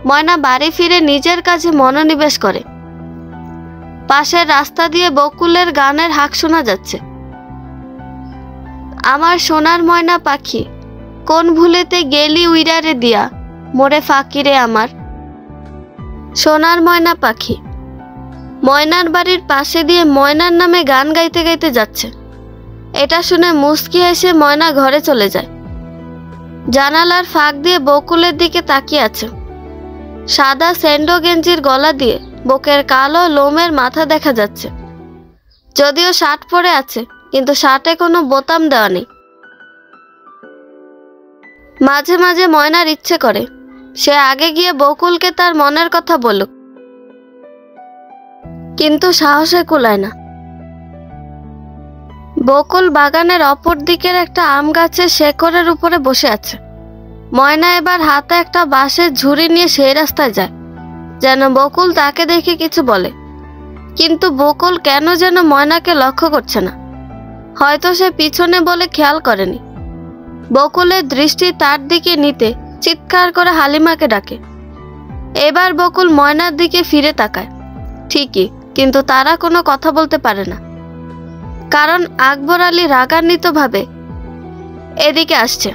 ময়না বাড়ি ফিরে নিজের কাজে মনোনিবেশ করে। পাশের রাস্তা দিয়ে বকুলের গানের হাঁক শোনা যাচ্ছে। আমার সোনার ময়না পাখি, কোন ভুলেতে গেলি উইরারে দিয়া, মোরে ফাকিরে আমার সোনার ময়না পাখি। ময়নার বাড়ির পাশে দিয়ে ময়নার নামে গান গাইতে গাইতে যাচ্ছে। এটা শুনে মুচকি হেসে ময়না ঘরে চলে যায়। জানালার ফাঁক দিয়ে বকুলের দিকে তাকিয়ে আছে। সাদা স্যান্ডো গেঞ্জির গলা দিয়ে বুকের কালো লোমের মাথা দেখা যাচ্ছে। যদিও শার্ট পরে আছে, কিন্তু শার্টে কোনো বোতাম দেওয়া নেই। মাঝে মাঝে ময়নার ইচ্ছে করে সে আগে গিয়ে বকুলকে তার মনের কথা বলুক, কিন্তু সাহসে কুলায় না। বকুল বাগানের অপর দিকের একটা আম গাছের শেকড়ের উপরে বসে আছে। ময়না এবার হাতে একটা বাঁশের ঝুড়ি নিয়ে সেই রাস্তায় যায়, যেন বকুল তাকে দেখে কিছু বলে। কিন্তু বকুল কেন যেন ময়নাকে লক্ষ্য করছে না। হয়তো সে পিছনে বলে খেয়াল করেনি। বকুলের দৃষ্টি তার দিকে নিতে চিৎকার করে হালিমাকে ডাকে। এবার বকুল ময়নার দিকে ফিরে তাকায়, ঠিকই, কিন্তু তারা কোনো কথা বলতে পারে না, কারণ আকবর আলী রাগান্বিতভাবে এদিকে আসছে।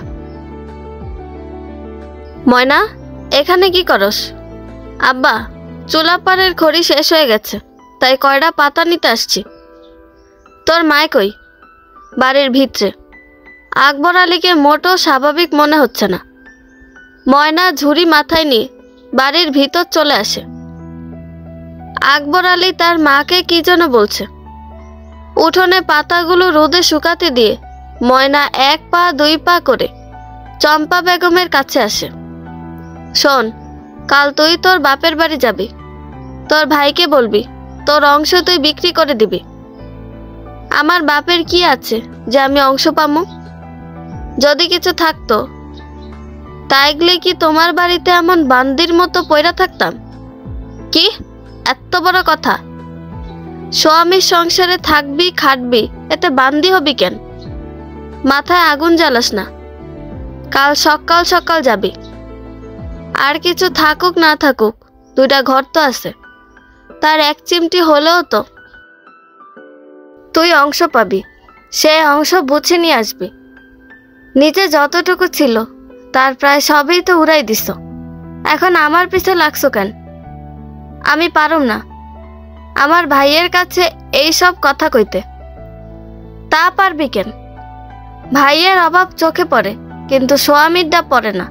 ময়না, এখানে কি করস? আব্বা, চুলাপাড়ের খড়ি শেষ হয়ে গেছে, তাই কয়টা পাতা নিতে আসছি। তোর মায় কই? বাড়ির ভিতরে। আকবর আলীকে মোটেও স্বাভাবিক মনে হচ্ছে না। ময়না ঝুড়ি মাথায় নিয়ে বাড়ির ভিতর চলে আসে। আকবর আলী তার মাকে কি যেন বলছে। উঠোনে পাতাগুলো রোদে শুকাতে দিয়ে ময়না 1 পা 2 পা করে চম্পা বেগমের কাছে আসে। শোন, কাল তুই তোর বাপের বাড়ি যাবি। তোর ভাইকে বলবি তোর অংশ তুই বিক্রি করে দিবি। আমার বাপের কি আছে যে আমি অংশ পামু? যদি কিছু থাকতো তাইগলে কি তোমার বাড়িতে এমন বান্দির মতো পয়রা থাকতাম? কি এত বড় কথা? স্বামীর সংসারে থাকবি খাটবি, এতে বান্দি হবি কেন? মাথায় আগুন জ্বালাস না। কাল সকাল সকাল যাবি। আর কিছু থাকুক না থাকুক, 2টা ঘর তো আছে, তার 1 চিমটি হলেও তো তুই অংশ পাবি। সে অংশ বুঝে নিয়ে আসবি। নিচে যতটুকু ছিল তার প্রায় সবই তো উড়াই দিস। এখন আমার পিছে লাগছো কেন? আমি পারুম না আমার ভাইয়ের কাছে এই সব কথা কইতে। তা পারবি কেন? ভাইয়ের অভাব চোখে পড়ে, কিন্তু স্বামীরটা পড়ে না।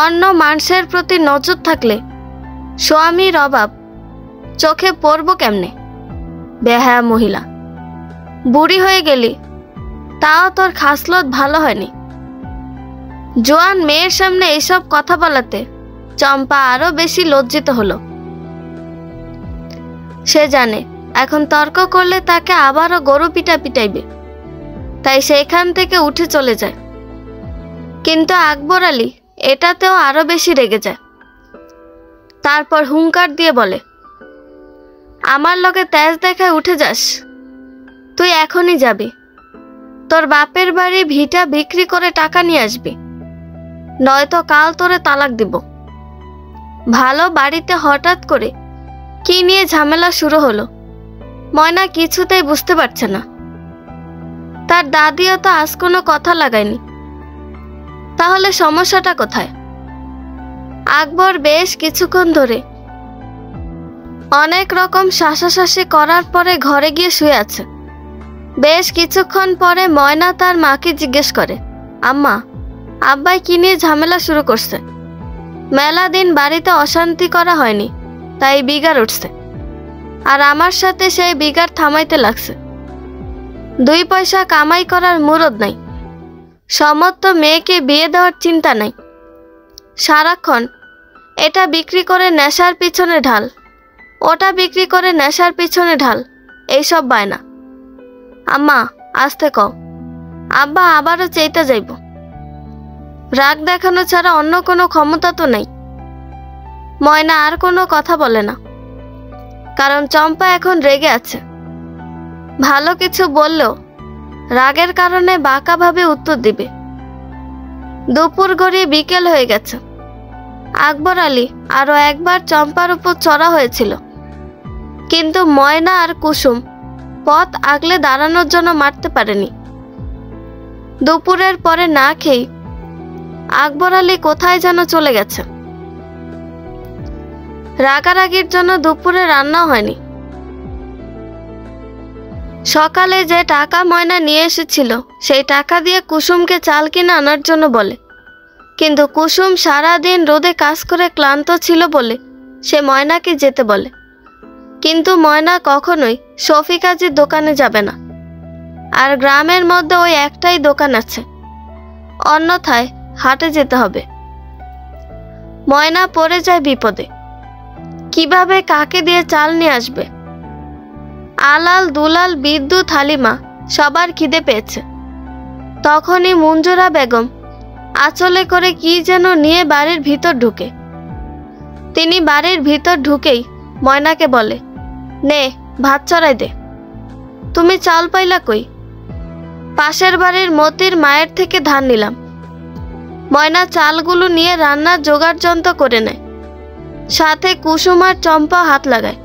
অন্য মানুষের প্রতি নজর থাকলে স্বামীর অভাব চোখে পড়ব কেমনে? বেহায়া মহিলা। বুড়ি হয়ে গেলি, তাও তোর খাসলত ভালো হয়নি। জোয়ান মেয়ের সামনে এইসব কথা বলাতে চম্পা আরো বেশি লজ্জিত হলো। সে জানে এখন তর্ক করলে তাকে আবারও গরু পিটাইবে, তাই সেখান থেকে উঠে চলে যায়। কিন্তু আকবর আলী এটাতেও আরো বেশি রেগে যায়। তারপর হুঙ্কার দিয়ে বলে, আমার লগে তেজ দেখায় উঠে যাস? তুই এখনই যাবি। তোর বাপের বাড়ি ভিটা বিক্রি করে টাকা নিয়ে আসবি, নয়তো কাল তোরে তালাক দিব। ভালো বাড়িতে হঠাৎ করে কি নিয়ে ঝামেলা শুরু হলো ময়না কিছুতেই বুঝতে পারছে না। তার দাদিও তো আজ কোনো কথা লাগায়নি, তাহলে সমস্যাটা কোথায়? আকবর বেশ কিছুক্ষণ ধরে অনেক রকম শাসাশাসি করার পরে ঘরে গিয়ে শুয়ে আছে। বেশ কিছুক্ষণ পরে ময়না তার মাকে জিজ্ঞেস করে, আম্মা, আব্বাই কি নিয়ে ঝামেলা শুরু করছে? মেলা দিন বাড়িতে অশান্তি করা হয়নি, তাই বিগার উঠছে, আর আমার সাথে সেই বিগার থামাইতে লাগছে। 2 পয়সা কামাই করার মুরদ নাই, সমস্ত মেয়েকে বিয়ে দেওয়ার চিন্তা নাই। সারাক্ষণ এটা বিক্রি করে নেশার পিছনে ঢাল, ওটা বিক্রি করে নেশার পিছনে ঢাল, এইসব বায়না। আম্মা, আস্তে কও, আব্বা আবারও চেইতে যাইব। রাগ দেখানো ছাড়া অন্য কোনো ক্ষমতা তো নেই। ময়না আর কোনো কথা বলে না, কারণ চম্পা এখন রেগে আছে। ভালো কিছু বললেও রাগের কারণে বাঁকাভাবে উত্তর দিবে। দুপুর গড়িয়ে বিকেল হয়ে গেছে। আকবর আলী আরো একবার চম্পার উপর চড়া হয়েছিল, কিন্তু ময়না আর কুসুম পথ আগলে দাঁড়ানোর জন্য মারতে পারেনি। দুপুরের পরে না খেয়ে আকবর আলী কোথায় যেন চলে গেছে। রাগারাগির জন্য দুপুরে রান্না হয়নি। সকালে যে টাকা ময়না নিয়ে এসেছিল সেই টাকা দিয়ে কুসুমকে চাল কিনে আনার জন্য বলে, কিন্তু কুসুম সারাদিন রোদে কাজ করে ক্লান্ত ছিল বলে সে ময়নাকে যেতে বলে। কিন্তু ময়না কখনোই শফিকাজির দোকানে যাবে না, আর গ্রামের মধ্যে ওই একটাই দোকান আছে, অন্যথায় হাটে যেতে হবে। ময়না পড়ে যায় বিপদে। কিভাবে কাকে দিয়ে চাল নিয়ে আসবে? আলাল দুলাল বিদ্যুৎ হালিমা সবার খিদে পেয়েছে। তখনই মঞ্জুরা বেগম আঁচলে করে কি যেন নিয়ে বাড়ির ভিতর ঢুকে। তিনি বাড়ির ভিতর ঢুকেই ময়নাকে বলে, নে ভাত চড়াই দে। তুমি চাল পাইলা কই? পাশের বাড়ির মতির মায়ের থেকে ধান নিলাম। ময়না চালগুলো নিয়ে রান্নার জোগাড় যন্ত্র করে নেয়, সাথে কুসুম আর চম্পা হাত লাগায়।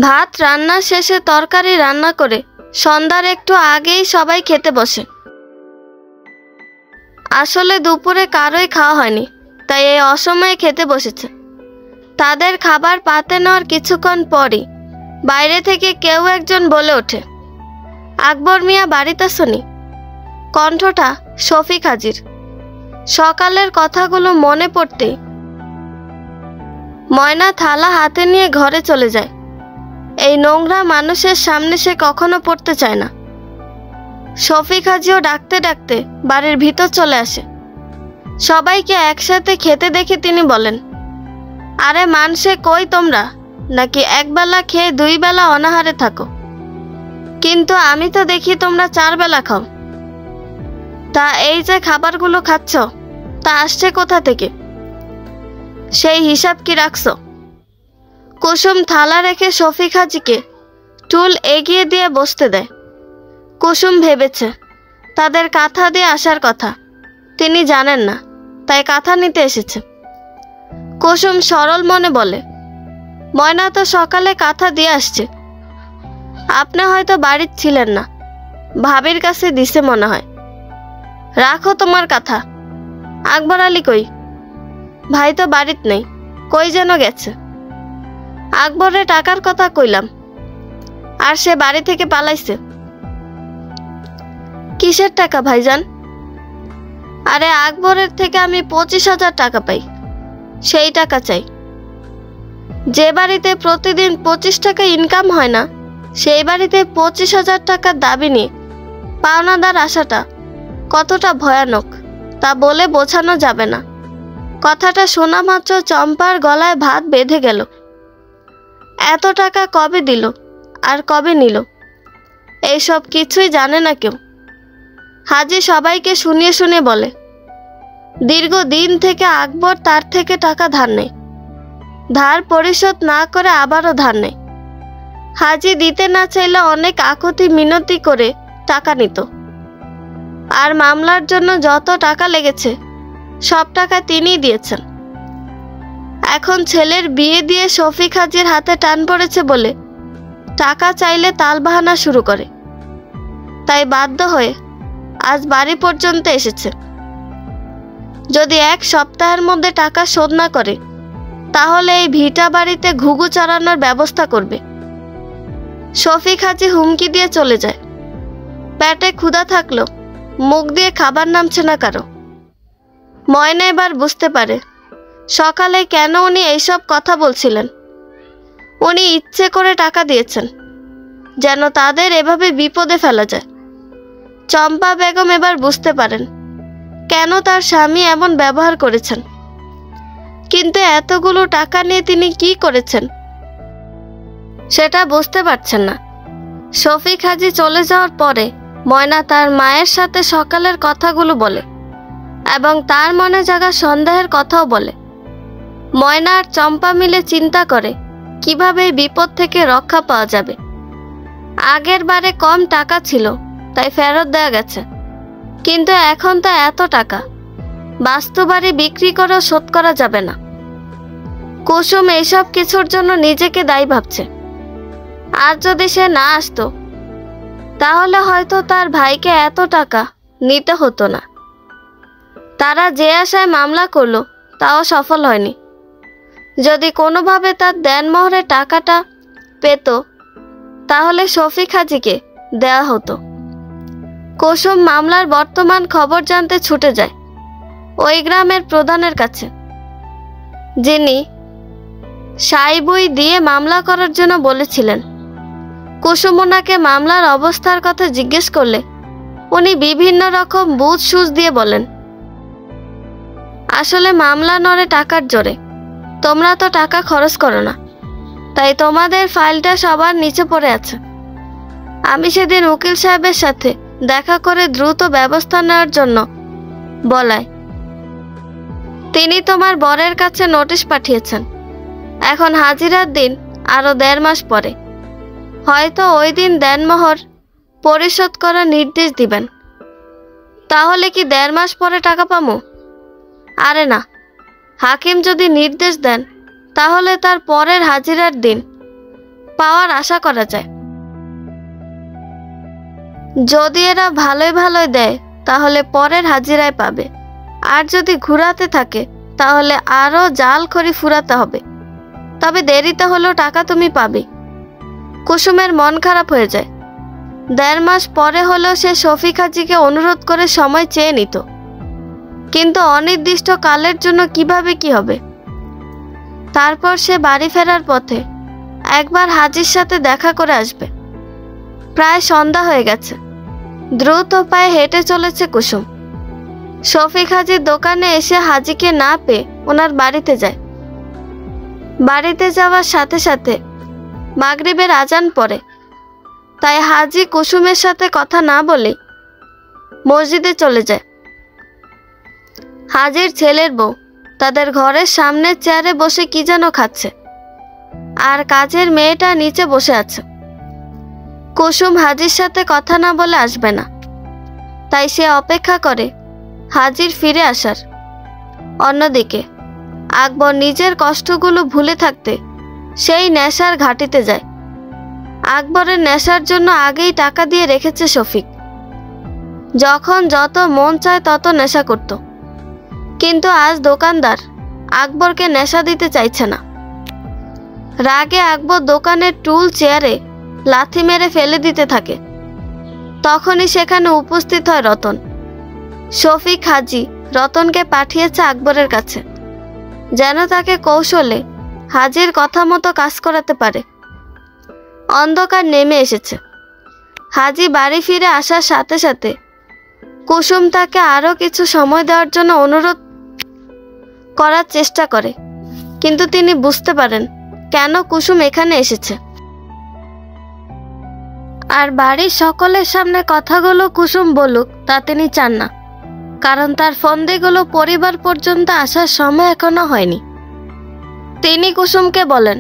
ভাত রান্না শেষে তরকারি রান্না করে সন্ধ্যার একটু আগেই সবাই খেতে বসে। আসলে দুপুরে কারোই খাওয়া হয়নি, তাই এই অসময়ে খেতে বসেছে। তাদের খাবার পাতে নেওয়ার কিছুক্ষণ পরই বাইরে থেকে কেউ একজন বলে ওঠে, আকবর মিয়া বাড়িতে শুনি। কণ্ঠটা শফিক হাজির। সকালের কথাগুলো মনে পড়তেই ময়না থালা হাতে নিয়ে ঘরে চলে যায়। এই নোংরা মানুষের সামনে সে কখনো পড়তে চায় না। শফিক হাজিও ডাকতে ডাকতে বাড়ির ভিতর চলে আসে। সবাইকে একসাথে খেতে দেখে তিনি বলেন, আরে মানসে কই তোমরা, নাকি একবেলা খেয়ে 2 বেলা অনাহারে থাকো? কিন্তু আমি তো দেখি তোমরা 4 বেলা খাও। তা এই যে খাবারগুলো খাচ্ছ, তা আসছে কোথা থেকে? সেই হিসাব কি রাখছো? কুসুম থালা রেখে শফিক হাজিকে টুল এগিয়ে দিয়ে বসতে দেয়। কুসুম ভেবেছে তাদের কাঁথা দিয়ে আসার কথা, তিনি জানেন না, তাই কাঁথা নিতে এসেছে। কুসুম সরল মনে বলে, ময়না তো সকালে কাঁথা দিয়ে আসছে, আপনি হয়তো বাড়ির ছিলেন না, ভাবির কাছে দিছে মনে হয়। রাখো তোমার কাঁথা। আকবর আলী কই? ভাই তো বাড়িত নেই, কই যেন গেছে। আকবরের টাকার কথা কইলাম, আর সে বাড়ি থেকে পালাইছে। কিসের টাকা ভাইজান? আরে আকবরের থেকে আমি 25,000 টাকা পাই, সেই টাকা চাই। যে বাড়িতে প্রতিদিন 25 টাকা ইনকাম হয় না, সেই বাড়িতে 25,000 টাকার দাবি নিয়ে পাওনাদার আসাটা কতটা ভয়ানক তা বলে বোঝানো যাবে না। কথাটা শোনা মাত্র চম্পার গলায় ভাত বেঁধে গেল। এত টাকা কবে দিল আর কবে নিল, এইসব কিছুই জানে না কেউ। হাজি সবাইকে শুনিয়ে শুনিয়ে বলে, দীর্ঘদিন থেকে আকবর তার থেকে টাকা ধার নেয়, ধার পরিশোধ না করে আবারও ধার নেয়। হাজি দিতে না চাইলে অনেক আকুতি মিনতি করে টাকা নিত, আর মামলার জন্য যত টাকা লেগেছে সব টাকা তিনিই দিয়েছেন। এখন ছেলের বিয়ে দিয়ে শফিক হাজির হাতে টান পড়েছে বলে টাকা চাইলে তালবাহানা শুরু করে, তাই বাধ্য হয়ে আজ বাড়ি পর্যন্ত এসেছে। যদি 1 সপ্তাহের মধ্যে টাকা শোধ না করে, তাহলে এই ভিটা বাড়িতে ঘুঘু চড়ানোর ব্যবস্থা করবে। শফিক হাজি হুমকি দিয়ে চলে যায়। পেটে ক্ষুধা থাকলো, মুখ দিয়ে খাবার নামছে না কারো। ময়না এবার বুঝতে পারে সকালে কেন উনি এইসব কথা বলছিলেন। উনি ইচ্ছে করে টাকা দিয়েছেন যেন তাদের এভাবে বিপদে ফেলা যায়। চম্পা বেগম এবার বুঝতে পারেন কেন তার স্বামী এমন ব্যবহার করেছেন, কিন্তু এতগুলো টাকা নিয়ে তিনি কি করেছেন সেটা বুঝতে পারছেন না। শফিক হাজি চলে যাওয়ার পরে ময়না তার মায়ের সাথে সকালের কথাগুলো বলে এবং তার মনে জাগা সন্দেহের কথাও বলে। ময়না আর চম্পা মিলে চিন্তা করে কিভাবে বিপদ থেকে রক্ষা পাওয়া যাবে। আগের বারে কম টাকা ছিল তাই ফেরত দেওয়া গেছে, কিন্তু এখন তো এত টাকা, বাস্তু বাড়ি বিক্রি করেও শোধ করা যাবে না। কুসুম এইসব কিছুর জন্য নিজেকে দায়ী ভাবছে। আর যদি সে না আসতো, তাহলে হয়তো তার ভাইকে এত টাকা নিতে হতো না। তারা যে আশায় মামলা করলো তাও সফল হয়নি। যদি কোনোভাবে তার দেনমোহরের টাকাটা পেত, তাহলে শফিক হাজিকে দেয়া হতো। কুসুম মামলার বর্তমান খবর জানতে ছুটে যায় ওই গ্রামের প্রধানের কাছে, যিনি সাইবই দিয়ে মামলা করার জন্য বলেছিলেন। কুসুম ওনাকে মামলার অবস্থার কথা জিজ্ঞেস করলে উনি বিভিন্ন রকম বুঝ সুঝ দিয়ে বলেন, আসলে মামলা নড়ে টাকার জোরে, তোমরা তো টাকা খরচ করো না, তাই তোমাদের ফাইলটা সবার নিচে পড়ে আছে। আমি সেদিন উকিল সাহেবের সাথে দেখা করে দ্রুত ব্যবস্থা নেওয়ার জন্য বলায় তিনি তোমার বরের কাছে নোটিশ পাঠিয়েছেন। এখন হাজিরার দিন আরো 1.5 মাস পরে, হয়তো ওই দিন দেনমোহর পরিশোধ করার নির্দেশ দিবেন। তাহলে কি 1.5 মাস পরে টাকা পাবো? আরে না, হাকিম যদি নির্দেশ দেন তাহলে তার পরের হাজিরার দিন পাওয়ার আশা করা যায়। যদি এরা ভালোই ভালোই দেয় তাহলে পরের হাজিরায় পাবে, আর যদি ঘুরাতে থাকে তাহলে আরো জাল খড়ি ফুরাতে হবে। তবে দেরিতে হলেও টাকা তুমি পাবে। কুসুমের মন খারাপ হয়ে যায়। 1.5 মাস পরে হলেও সে শফিক হাজিকে অনুরোধ করে সময় চেয়ে নিত, কিন্তু অনির্দিষ্ট কালের জন্য কিভাবে কি হবে। তারপর সে বাড়ি ফেরার পথে একবার হাজির সাথে দেখা করে আসবে। প্রায় সন্ধ্যা হয়ে গেছে। দ্রুত পায়ে হেঁটে চলেছে কুসুম। শফিক হাজির দোকানে এসে হাজিকে না পেয়ে ওনার বাড়িতে যায়। বাড়িতে যাওয়ার সাথে সাথে মাগরিবের আজান পড়ে, তাই হাজি কুসুমের সাথে কথা না বলে মসজিদে চলে যায়। হাজির ছেলের বউ তাদের ঘরের সামনের চেয়ারে বসে কি যেন খাচ্ছে, আর কাজের মেয়েটা নিচে বসে আছে। কুসুম হাজির সাথে কথা না বলে আসবে না, তাই সে অপেক্ষা করে হাজির ফিরে আসার। অন্যদিকে আকবর নিজের কষ্টগুলো ভুলে থাকতে সেই নেশার ঘাটিতে যায়। আকবরের নেশার জন্য আগেই টাকা দিয়ে রেখেছে শফিক। যখন যত মন চায় তত নেশা করত, কিন্তু আজ দোকানদার আকবরকে নেশা দিতে চাইছে না। রাগে আকবর দোকানের টুল চেয়ারে লাথি মেরে ফেলে দিতে থাকে। তখনই সেখানে উপস্থিত হয় রতন। শফিক হাজি রতনকে পাঠিয়েছে আকবরের কাছে, যেন তাকে কৌশলে হাজির কথা মতো কাজ করাতে পারে। অন্ধকার নেমে এসেছে। হাজি বাড়ি ফিরে আসার সাথে সাথে কুসুম তাকে আরও কিছু সময় দেওয়ার জন্য অনুরোধ করার চেষ্টা করে, কিন্তু তিনি বুঝতে পারেন কেন কুসুম এখানে এসেছে। আর বাড়ির সকলের সামনে কথাগুলো কুসুম বলুক তা তিনি চান না, কারণ তার ফন্দিগুলো পরিবার পর্যন্ত আসার সময় এখনো হয়নি। তিনি কুসুমকে বলেন,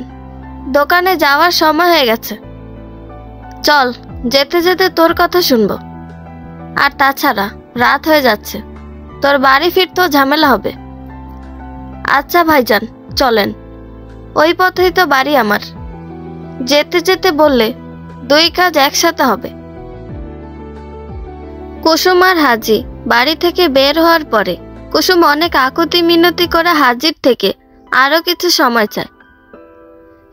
দোকানে যাওয়ার সময় হয়ে গেছে, চল, যেতে যেতে তোর কথা শুনবো। আর তাছাড়া রাত হয়ে যাচ্ছে, তোর বাড়ি ফিরতেও ঝামেলা হবে। আচ্ছা ভাইজান, চলেন, ওই পথেই তো বাড়ি আমার। যেতে যেতে বললে দুই কাজ একসাথে হবে। কুসুম আর হাজি বাড়ি থেকে বের হওয়ার পরে কুসুম অনেক আকুতি মিনতি করে হাজির থেকে আরো কিছু সময় চায়।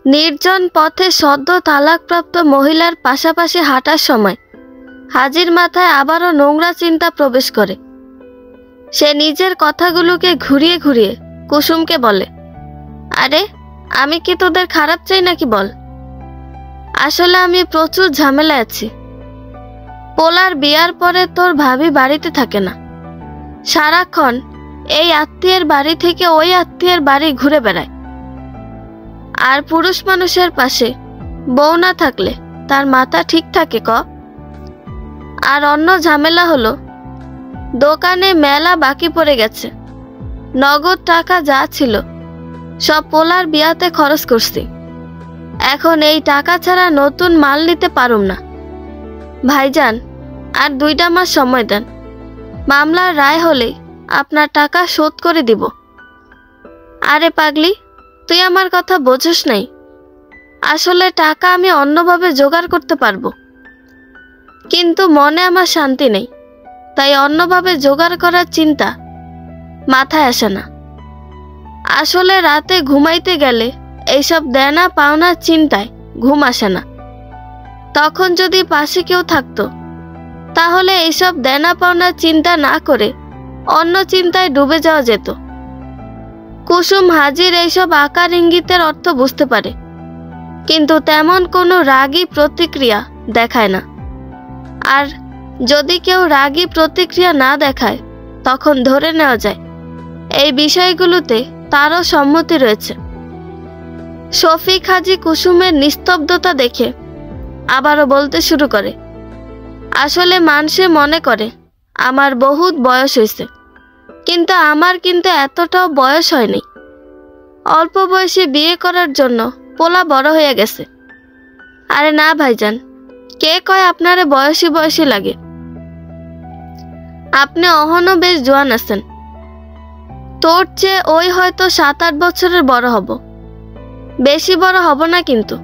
নির্জন পথে সদ্য তালাকপ্রাপ্ত মহিলার পাশাপাশি হাঁটার সময় হাজির মাথায় আবারও নোংরা চিন্তা প্রবেশ করে। সে নিজের কথাগুলোকে ঘুরিয়ে ঘুরিয়ে কুসুমকে বলে, আরে আমি কি তোদের খারাপ চাই নাকি বল? আসলে আমি প্রচুর ঝামেলায় আছি। পোলার বিয়ার পরে তোর ভাবি বাড়িতে থাকে না, সারাক্ষণ এই আত্মীয়ের বাড়ি থেকে ওই আত্মীয়ের বাড়ি ঘুরে বেড়ায়। আর পুরুষ মানুষের পাশে বউ না থাকলে তার মাথা ঠিক থাকে ক? আর অন্য ঝামেলা হলো, দোকানে মেলা বাকি পড়ে গেছে। নগদ টাকা যা ছিল সব পোলার বিয়াতে খরচ করছি। এখন এই টাকা ছাড়া নতুন মাল নিতে পারুম না। ভাইজান, আর 2টা মাস সময় দেন, মামলার রায় হলে আপনার টাকা শোধ করে দিব। আরে পাগলি, তুই আমার কথা বোঝস নাই। আসলে টাকা আমি অন্যভাবে জোগাড় করতে পারবো, কিন্তু মনে আমার শান্তি নেই, তাই অন্যভাবে জোগাড় করার চিন্তা মাথায় আসে না। আসলে রাতে ঘুমাইতে গেলে এইসব দেনা পাওনার চিন্তায় ঘুম আসে না। তখন যদি পাশে কেউ থাকতো, তাহলে এইসব দেনা পাওনার চিন্তা না করে অন্য চিন্তায় ডুবে যাওয়া যেত। কুসুম হাজির এইসব আকার ইঙ্গিতের অর্থ বুঝতে পারে, কিন্তু তেমন কোনো রাগী প্রতিক্রিয়া দেখায় না। আর যদি কেউ রাগী প্রতিক্রিয়া না দেখায়, তখন ধরে নেওয়া যায় এই বিষয়গুলোতে তারও সম্মতি রয়েছে। শফিক হাজি কুসুমের নিস্তব্ধতা দেখে আবারও বলতে শুরু করে, আসলে মানুষে মনে করে আমার বহুত বয়স হয়েছে, কিন্তু আমার এতটাও বয়স হয়নি। অল্প বয়সে বিয়ে করার জন্য পোলা বড় হয়ে গেছে। আরে না ভাইজান, কে কয় আপনারে বয়সী বয়সী লাগে? আপনি অহনো বেশ জোয়ান আছেন। তোর চেয়ে ওই হয়তো 7-8 বছরের বড় হব, বেশি বড় হব না। কিন্তু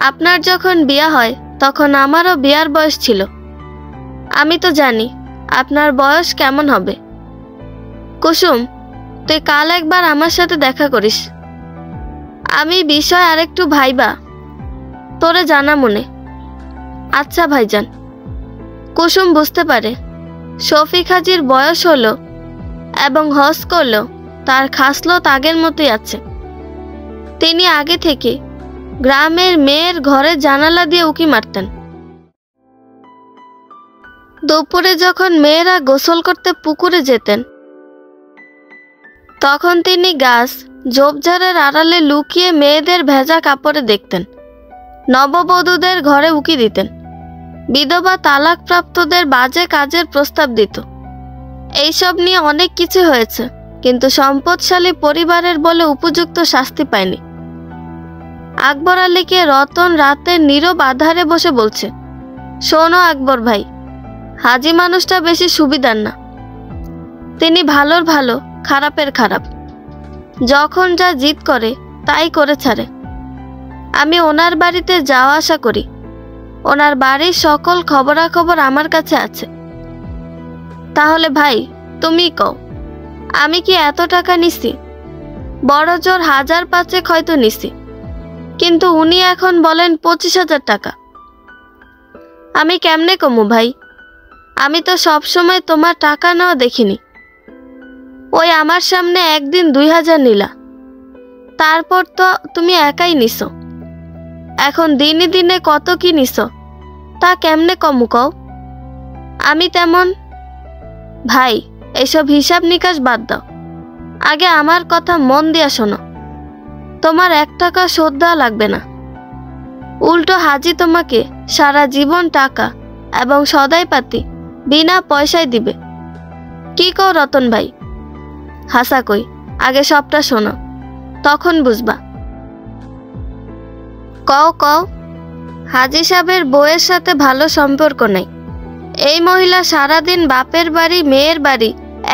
আপনার যখন বিয়া হয় তখন আমারও বিয়ার বয়স ছিল। আমি তো জানি আপনার বয়স কেমন হবে। কুসুম, তুই কাল একবার আমার সাথে দেখা করিস। আমি বিষয় আরেকটু ভাইবা তোরে জানা মনে। আচ্ছা ভাইজান। কুসুম বুঝতে পারে শফিক হাজির বয়স হলো এবং হজ করলেও তার খাসলত আগের মতোই আছে। তিনি আগে থেকে গ্রামের মেয়ের ঘরে জানালা দিয়ে উঁকি মারতেন। দুপুরে যখন মেয়েরা গোসল করতে পুকুরে যেতেন, তখন তিনি গাছ ঝোপঝাড়ের আড়ালে লুকিয়ে মেয়েদের ভেজা কাপড়ে দেখতেন। নববধূদের ঘরে উঁকি দিতেন। বিধবা তালাকপ্রাপ্তদের বাজে কাজের প্রস্তাব দিত। এইসব নিয়ে অনেক কিছু হয়েছে, কিন্তু সম্পদশালী পরিবারের বলে উপযুক্ত শাস্তি পায়নি। আকবর আলীকে রতন রাতে নীরব আধারে বসে বলছে, শোনো আকবর ভাই, হাজি মানুষটা বেশি সুবিধার না। তিনি ভালোর ভালো, খারাপের খারাপ। যখন যা জিদ করে তাই করে ছাড়ে। আমি ওনার বাড়িতে যাওয়া আসা করি। ওনার বাড়ির সকল খবরাখবর আমার কাছে আছে। তাহলে ভাই তুমি কও, আমি কি এত টাকা নিছি? বড় জোর 1000-5 হয়তো নিছি, কিন্তু উনি এখন বলেন 25,000 টাকা। আমি কেমনে কমু ভাই? আমি তো সবসময় তোমার টাকা নেওয়া দেখিনি। ওই আমার সামনে একদিন 2000 নিলা, তারপর তো তুমি একাই নিছো। এখন দিনে দিনে কত কি নিছো, তা কেমনে কমু কও? আমি তেমন। ভাই এসব হিসাব নিকাশ বাদ দাও, আগে আমার কথা মন দিয়া শোনো। তোমার 1 টাকা শোধ দেওয়া লাগবে না। উল্টো হাজি তোমাকে সারা জীবন টাকা এবং সদাইপাতি বিনা পয়সায় দিবে। কি কও রতন ভাই? হাসা কই, আগে সবটা শোনো, তখন বুঝবা। কও কও। হাজি সাহেবের বউয়ের সাথে ভালো সম্পর্ক নেই। এই মহিলা সারাদিন বাপের বাড়ি, মেয়ের বাড়ি,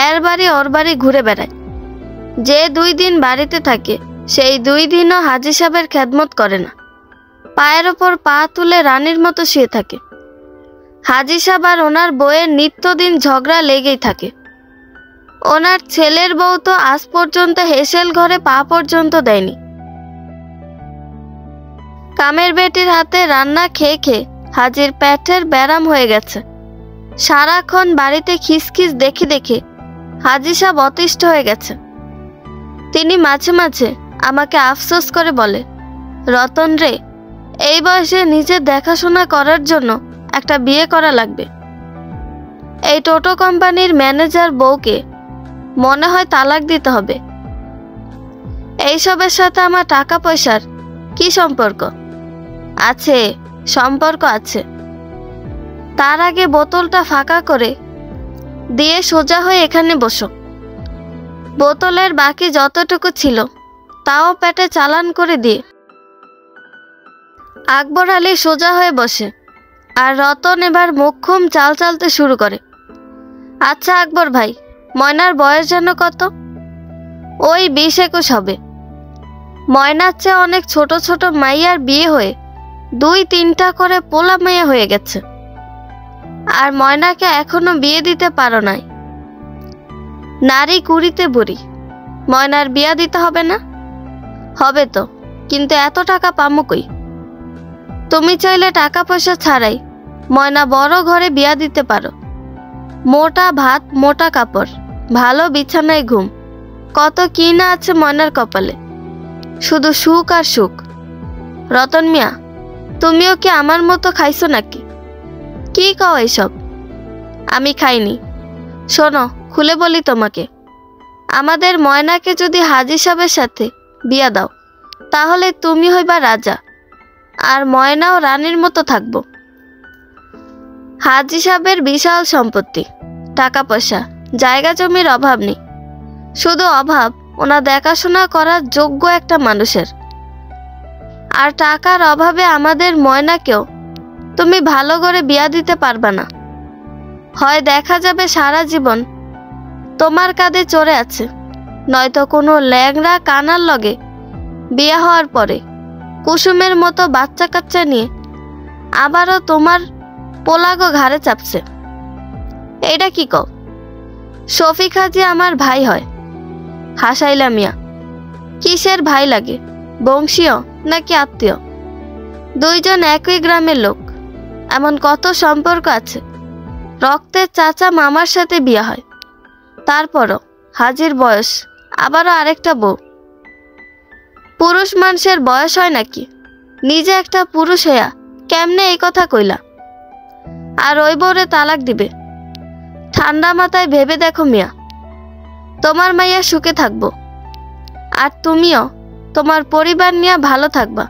এর বাড়ি, ওর বাড়ি ঘুরে বেড়ায়। যে 2 দিন বাড়িতে থাকে, সেই 2 দিনও হাজি সাহেবের খেদমত করে না। পায়ের ওপর পা তুলে রানীর মতো শুয়ে থাকে। হাজি সাহেব আর ওনার বউয়ের নিত্যদিন ঝগড়া লেগেই থাকে। ওনার ছেলের বউ তো আজ পর্যন্ত হেসেল ঘরে পা পর্যন্ত দেয়নি। কামের বেটির হাতে রান্না খেয়ে খেয়ে হাজির পেটের ব্যারাম হয়ে গেছে। সারাক্ষণ বাড়িতে খিসখিস দেখে দেখে হাজি সাহেব অতিষ্ঠ হয়ে গেছে। তিনি মাঝে মাঝে আমাকে আফসোস করে বলে, রতন রে, এই বয়সে নিজের দেখাশোনা করার জন্য একটা বিয়ে করা লাগবে। এই টোটো কোম্পানির ম্যানেজার বউকে মনে হয় তালাক দিতে হবে। এইসবের সাথে আমার টাকা পয়সার কি সম্পর্ক? আছে, সম্পর্ক আছে। তার আগে বোতলটা ফাঁকা করে দিয়ে সোজা হয়ে এখানে বসো। বোতলের বাকি যতটুকু ছিল তাও পেটে চালান করে দিয়ে আকবর আলী সোজা হয়ে বসে, আর রতন এবার মোক্ষম চাল চালতে শুরু করে। আচ্ছা আকবর ভাই, ময়নার বয়স যেন কত? ওই 20-21 হবে। ময়নার চেয়ে অনেক ছোট ছোট মাইয়ার বিয়ে হয়ে 2-3টা করে পোলা মেয়ে হয়ে গেছে, আর ময়নাকে এখনো বিয়ে দিতে পারো নাই। নারী কুড়িতে বুড়ি, ময়নার বিয়া দিতে হবে না? হবে তো, কিন্তু এত টাকা পামু কই? তুমি চাইলে টাকা পয়সা ছাড়াই ময়না বড় ঘরে বিয়া দিতে পারো। মোটা ভাত, মোটা কাপড়, ভালো বিছানায় ঘুম, কত কি না আছে ময়নার কপালে। শুধু সুখ আর সুখ। রতন মিয়া, তুমিও কি আমার মতো খাইছো নাকি? কি কও এসব? আমি খাইনি। শোনো, খুলে বলি তোমাকে, আমাদের ময়নাকে যদি হাজি সাহেবের সাথে বিয়া দাও, তাহলে তুমি হইবা রাজা, আর ময়নাও রানীর মতো থাকবো। হাজি সাহেবের বিশাল সম্পত্তি, টাকা পয়সা, জায়গা জমির অভাব নেই। শুধু অভাব ওনা দেখাশোনা করার যোগ্য একটা মানুষের। আর টাকার অভাবে আমাদের ময়নাকেও তুমি ভালো করে বিয়া দিতে পারবা না। হয় দেখা যাবে সারা জীবন তোমার কাঁধে চড়ে আছে, নয়তো কোনো ল্যাংড়া কানার লগে বিয়া হওয়ার পরে কুসুমের মতো বাচ্চা কাচ্চা নিয়ে আবারও তোমার পোলাগো ঘাড়ে চাপছে। এটা কি কও? শফিক হাজি আমার ভাই হয়। হাসাইলা মিয়া, কিসের ভাই লাগে? বংশীয় নাকি আত্মীয়? 2 জন একই গ্রামের লোক, এমন কত সম্পর্ক আছে। রক্তের চাচা মামার সাথে বিয়া হয়। তারপরও হাজির বয়স, আবারও আরেকটা বউ। পুরুষ মানুষের বয়স হয় নাকি? নিজে একটা পুরুষ হইয়া কেমনে এই কথা কইলা? আর ওই বউরে তালাক দিবে? ঠান্ডা মাথায় ভেবে দেখো মিয়া, তোমার মাইয়া সুখে থাকবো, আর তুমিও তোমার পরিবার নিয়ে ভালো থাকবা,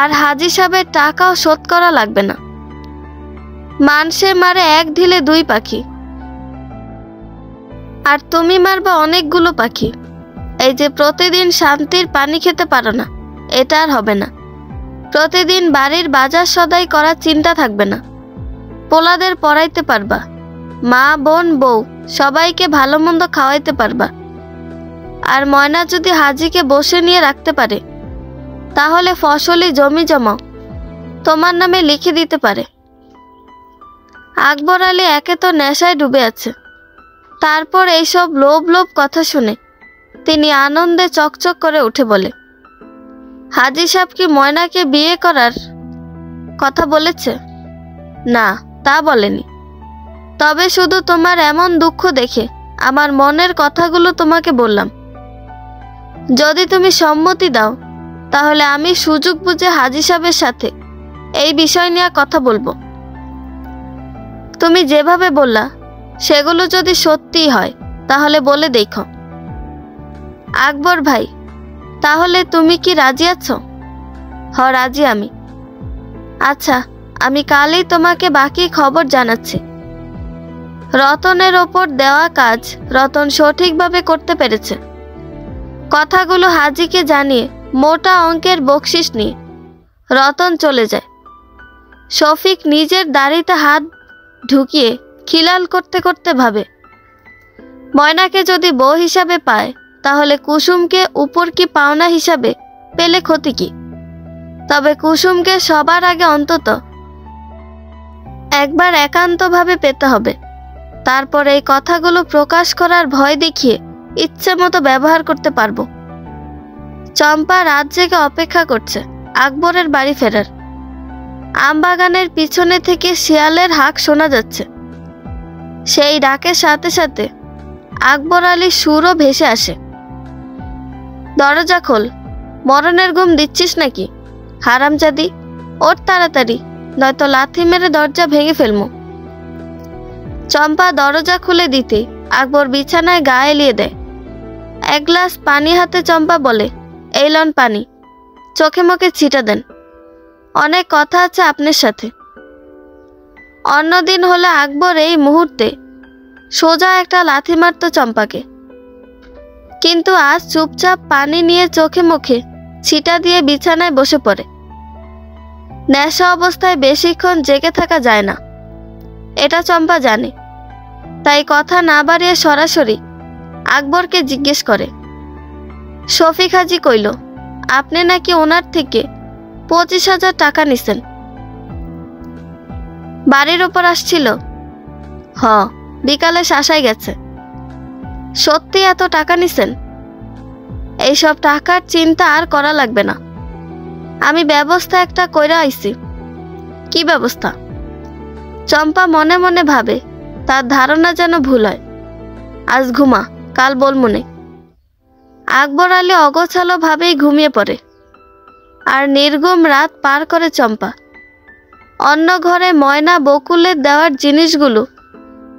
আর হাজি সাহেবের টাকাও শোধ করা লাগবে না। মানুষে মারে এক ঢিলে দুই পাখি, আর তুমি মারবা অনেকগুলো পাখি। এই যে প্রতিদিন শান্তির পানি খেতে পারো না, এটা আর হবে না। প্রতিদিন বাড়ির বাজার সদাই করার চিন্তা থাকবে না। পোলাদের পড়াইতে পারবা, মা বোন বউ সবাইকে ভালো মন্দ খাওয়াইতে পারবা। আর ময়না যদি হাজিকে বসে নিয়ে রাখতে পারে, তাহলে ফসলি জমি জমা তোমার নামে লিখে দিতে পারে। আকবর আলী একে তো নেশায় ডুবে আছে, তারপর এইসব লোভ লোভ কথা শুনে তিনি আনন্দে চকচক করে উঠে বলে, হাজি সাহেব কি ময়নাকে বিয়ে করার কথা বলেছে? না, তা বলেনি। তবে শুধু তোমার এমন দুঃখ দেখে আমার মনের কথাগুলো তোমাকে বললাম। যদি তুমি সম্মতি দাও, তাহলে আমি সুযোগ বুঝে হাজি সাহেবের সাথে এই বিষয় নিয়ে কথা বলবো। তুমি যেভাবে বললা সেগুলো যদি সত্যি হয়, তাহলে বলে দেখো। আকবর ভাই, তাহলে তুমি কি রাজি আছো? হ, রাজি আমি। আচ্ছা, আমি কালই তোমাকে বাকি খবর জানাচ্ছি। রতনের ওপর দেওয়া কাজ রতন সঠিকভাবে করতে পেরেছে। কথাগুলো হাজিকে জানিয়ে মোটা অঙ্কের বকশিস নিয়ে রতন চলে যায়। শফিক নিজের দাড়িতে হাত ঢুকিয়ে খিলাল করতে করতে ভাবে, ময়নাকে যদি বউ হিসাবে পায়, তাহলে কুসুমকে উপর কি পাওনা হিসাবে পেলে ক্ষতি কি? তবে কুসুমকে সবার আগে অন্তত একবার একান্তভাবে পেতে হবে। তারপর এই কথাগুলো প্রকাশ করার ভয় দেখিয়ে ইচ্ছে মতো ব্যবহার করতে পারবো। চম্পা রাত জেগে অপেক্ষা করছে আকবরের বাড়ি ফেরার। আমবাগানের পিছনে থেকে শিয়ালের হাঁক শোনা যাচ্ছে। সেই ডাকের সাথে সাথে আকবর আলীর সুরও ভেসে আসে। দরজা খোল, মরণের ঘুম দিচ্ছিস নাকি? হারামজাদি, ওর তাড়াতাড়ি, নয়তো লাথি মেরে দরজা ভেঙে ফেলবো। চম্পা দরজা খুলে দিতে আকবর বিছানায় গা এলিয়ে দেয়। এক গ্লাস পানি হাতে চম্পা বলে, এই লন পানি, চোখে মুখে ছিটা দেন, অনেক কথা আছে আপনার সাথে। অন্যদিন হলে আকবর এই মুহূর্তে সোজা একটা লাথি মারত চম্পাকে, কিন্তু আজ চুপচাপ পানি নিয়ে চোখে মুখে ছিটা দিয়ে বিছানায় বসে পড়ে। নেশা অবস্থায় বেশিক্ষণ জেগে থাকা যায় না, এটা চম্পা জানে। তাই কথা না বাড়িয়ে সরাসরি আকবরকে জিজ্ঞেস করে, শফিক হাজি কইল আপনি নাকি ওনার থেকে 25,000 টাকা নিছেন, বাড়ির ওপর আসছিল? হ, বিকালে শাসাই গেছে। সত্যি এত টাকা নিছেন? এইসব টাকার চিন্তা আর করা লাগবে না, আমি ব্যবস্থা একটা কইরা আইছি। কি ব্যবস্থা? চম্পা মনে মনে ভাবে তার ধারণা যেন ভুল হয়। আজ ঘুমা, কাল বলমনে। আকবর আলী অগোছালো ভাবেই ঘুমিয়ে পড়ে। আর নির্ঘুম রাত পার করে চম্পা। অন্য ঘরে ময়না বকুলের দেওয়ার জিনিসগুলো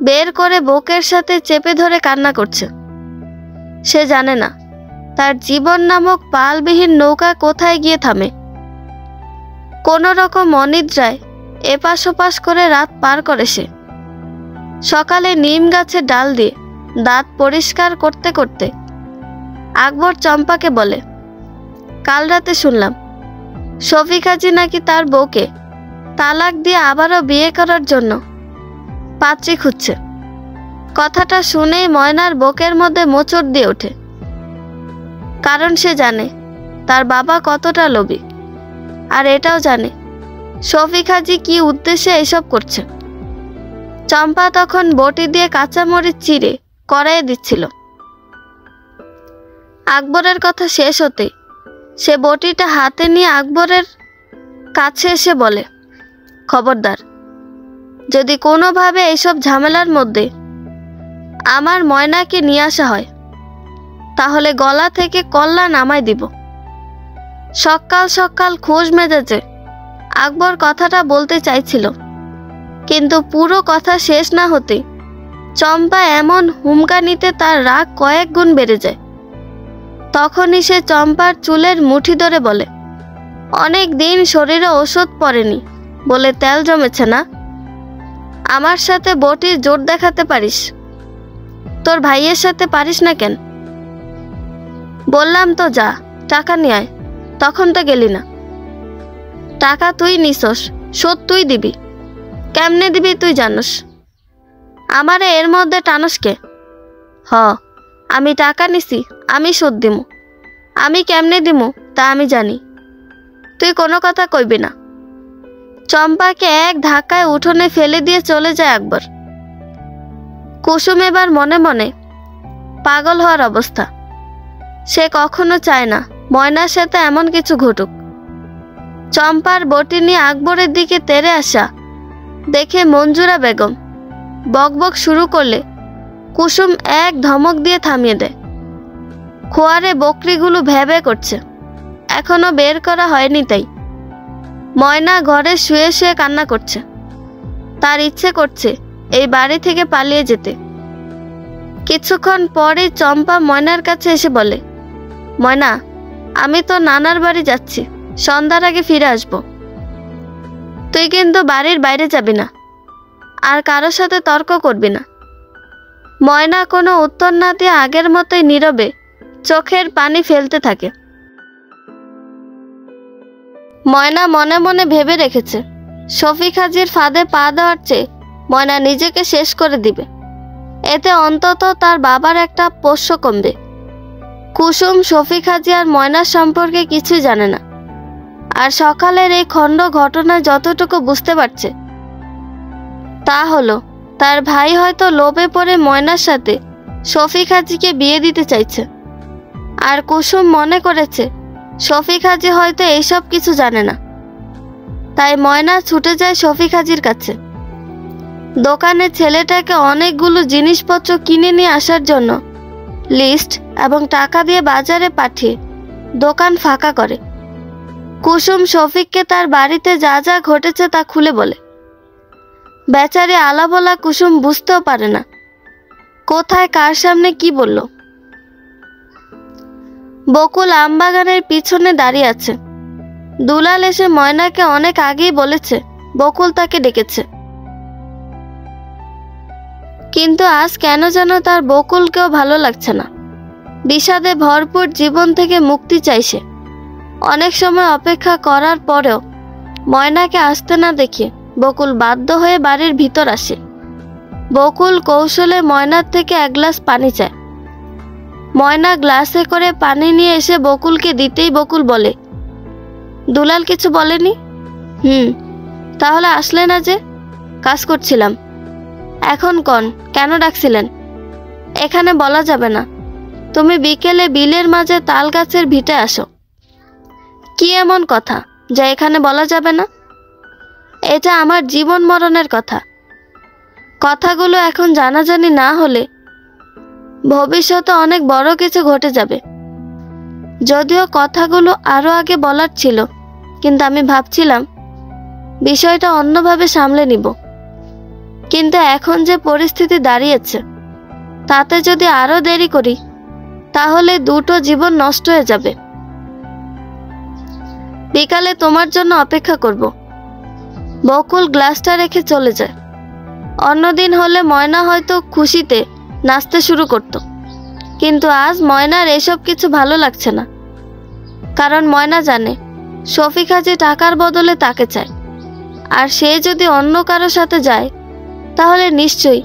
বের করে বুকের সাথে চেপে ধরে কান্না করছে। সে জানে না তার জীবন নামক পালবিহীন নৌকা কোথায় গিয়ে থামে। কোনো রকম অনিদ্রায় এপাশ ওপাশ করে রাত পার করে সে। সকালে নিম গাছের ডাল দিয়ে দাঁত পরিষ্কার করতে করতে আকবর চম্পাকে বলে, কাল রাতে শুনলাম শফিক হাজি নাকি তার বউকে তালাক দিয়ে আবারও বিয়ে করার জন্য পাত্রী খুঁজছে। কথাটা শুনেই ময়নার বুকের মধ্যে মোচড় দিয়ে ওঠে, কারণ সে জানে তার বাবা কতটা লোভী, আর এটাও জানে শফিক হাজি কি উদ্দেশ্যে এসব করছে। চম্পা তখন বটি দিয়ে কাঁচামরিচ চিড়ে কড়াইয়ে দিচ্ছিল। আকবরের কথা শেষ হতে সে বটিটা হাতে নিয়ে আকবরের কাছে এসে বলে, খবরদার, যদি কোনোভাবে এইসব ঝামেলার মধ্যে আমার ময়নাকে নিয়ে আসা হয়, তাহলে গলা থেকে কল্লা নামাই দিব। সকাল সকাল খোঁজ মেজাজে আকবর কথাটা বলতে চাইছিল, কিন্তু পুরো কথা শেষ না হতে চম্পা এমন হুমকানিতে তার রাগ কয়েক গুণ বেড়ে যায়। তখনই সে চম্পার চুলের মুঠি ধরে বলে, অনেক দিন শরীরে ওষুধ পড়েনি বলে তেল জমেছে না? আমার সাথে বটির জোর দেখাতে পারিস, তোর ভাইয়ের সাথে পারিস না কেন? বললাম তো যা, টাকা নিয়ে আয়, তখন তো গেলি না। টাকা তুই নিছস, শোধ তুই দিবি। কেমনে দিবি তুই জানোস? আমারে এর মধ্যে টানস কে? হ, আমি টাকা নিছি, আমি শোধ দিমু। আমি কেমনে দিমু তা আমি জানি, তুই কোনো কথা কইবি না। চম্পাকে এক ধাক্কায় উঠোনে ফেলে দিয়ে চলে যায় আকবর। কুসুম এবার মনে মনে পাগল হওয়ার অবস্থা। সে কখনো চায় না ময়নার সাথে এমন কিছু ঘটুক। চম্পার বটি নিয়ে আকবরের দিকে তেড়ে আসা দেখে মঞ্জুরা বেগম বকবক শুরু করলে কুসুম এক ধমক দিয়ে থামিয়ে দেয়। খোয়ারে বকরিগুলো ভ্যাবে করছে, এখনো বের করা হয়নি তাই। ময়না ঘরে শুয়ে শুয়ে কান্না করছে। তার ইচ্ছে করছে এই বাড়ি থেকে পালিয়ে যেতে। কিছুক্ষণ পরে চম্পা ময়নার কাছে এসে বলে, ময়না, আমি তো নানার বাড়ি যাচ্ছি, সন্ধ্যার আগে ফিরে আসব। তুই কিন্তু বাড়ির বাইরে যাবি না, আর কারোর সাথে তর্ক করবি না। ময়না কোনো উত্তর না দিয়ে আগের মতোই নীরবে চোখের পানি ফেলতে থাকে। ময়না মনে মনে ভেবে রেখেছে, শফিক হাজির ফাঁদে পা দেওয়ার চেয়ে ময়না নিজেকে শেষ করে দিবে। এতে অন্তত তার বাবার একটা পোষ্য কমবে। কুসুম শফিক হাজি আর ময়নার সম্পর্কে কিছুই জানে না, আর সকালের এই খণ্ড ঘটনা যতটুকু বুঝতে পারছে তা হলো তার ভাই হয়তো লোভে পড়ে ময়নার সাথে শফিক হাজিকে বিয়ে দিতে চাইছে। আর কুসুম মনে করেছে শফিক হাজি হয়তো এইসব কিছু জানে না। তাই ময়না ছুটে যায় শফিক হাজির কাছে। দোকানে ছেলেটাকে অনেকগুলো জিনিসপত্র কিনে নিয়ে আসার জন্য লিস্ট এবং টাকা দিয়ে বাজারে পাঠিয়ে দোকান ফাঁকা করে। কুসুম শফিককে তার বাড়িতে যা যা ঘটেছে তা খুলে বলে। বেচারি আলাবলা কুসুম বুঝতেও পারে না কোথায় কার সামনে কি বলল। বকুল আমবাগানের পিছনে দাঁড়িয়ে আছে। দুলাল এসে ময়নাকে অনেক আগেই বলেছে বকুল তাকে ডেকেছে, কিন্তু আজ কেন যেন তার বকুলকেও ভালো লাগছে না। বিষাদে ভরপুর জীবন থেকে মুক্তি চাইছে। অনেক সময় অপেক্ষা করার পরেও ময়নাকে আসতে না দেখে বকুল বাধ্য হয়ে বাড়ির ভিতর আসে। বকুল কৌশলে ময়নার থেকে এক গ্লাস পানি চায়। ময়না গ্লাসে করে পানি নিয়ে এসে বকুলকে দিতেই বকুল বলে, দুলাল কিছু বলেনি? তাহলে আসলে না যে? কাজ করছিলাম। এখন কন, কেন ডাকছিলেন? এখানে বলা যাবে না। তুমি বিকেলে বিলের মাঝে তাল গাছের ভিটে আসো। কি এমন কথা যা এখানে বলা যাবে না? এটা আমার জীবন মরণের কথা। কথাগুলো এখন জানাজানি না হলে ভবিষ্যতে অনেক বড় কিছু ঘটে যাবে। যদিও কথাগুলো আরো আগে বলার ছিল, কিন্তু আমি ভাবছিলাম বিষয়টা অন্যভাবে সামলে নিব। কিন্তু এখন যে পরিস্থিতি দাঁড়িয়েছে তাতে যদি আরো দেরি করি তাহলে দুটো জীবন নষ্ট হয়ে যাবে। বিকালে তোমার জন্য অপেক্ষা করব। বকুল গ্লাসটা রেখে চলে যায়। অন্যদিন হলে ময়না হয়তো খুশিতে নাচতে শুরু করত, কিন্তু আজ ময়নার এসব কিছু ভালো লাগছে না। কারণ ময়না জানে শফিক হাজি টাকার বদলে তাকে চায়, আর সে যদি অন্য কারো সাথে যায় তাহলে নিশ্চয়ই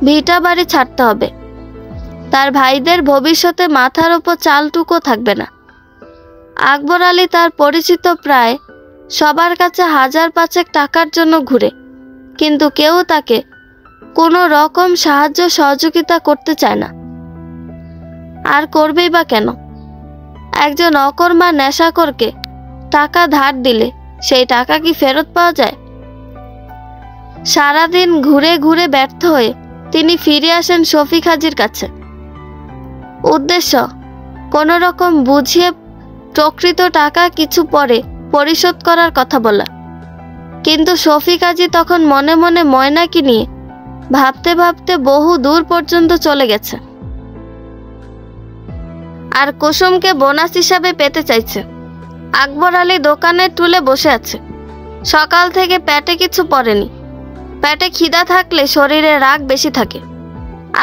ভিটা বাড়ি ছাড়তে হবে। তার ভাইদের ভবিষ্যতে মাথার উপর চালটুকু থাকবে না। আকবর আলী তার পরিচিত প্রায় সবার কাছে 1000-5 টাকার জন্য ঘুরে, কিন্তু কেউ তাকে কোনো রকম সাহায্য সহযোগিতা করতে চায় না। আর করবেই বা কেন? একজন অকর্মা নেশাখোরকে টাকা ধার দিলে সেই টাকা কি ফেরত পাওয়া যায়? সারাদিন ঘুরে ঘুরে ব্যর্থ হয়ে তিনি ফিরে আসেন শফিক হাজির কাছে। উদ্দেশ্য কোনো রকম বুঝিয়ে প্রকৃত টাকা কিছু পরে পরিশোধ করার কথা বলা। কিন্তু শফিক হাজী তখন মনে মনে ময়নাকে নিয়ে ভাবতে ভাবতে বহু দূর পর্যন্ত চলে গেছে, আর কুসুমকে বোনাস হিসাবে পেতে চাইছে। আকবর আলী দোকানের টুলে বসে আছে। সকাল থেকে পেটে কিছু পড়েনি। পেটে খিদা থাকলে শরীরে রাগ বেশি থাকে।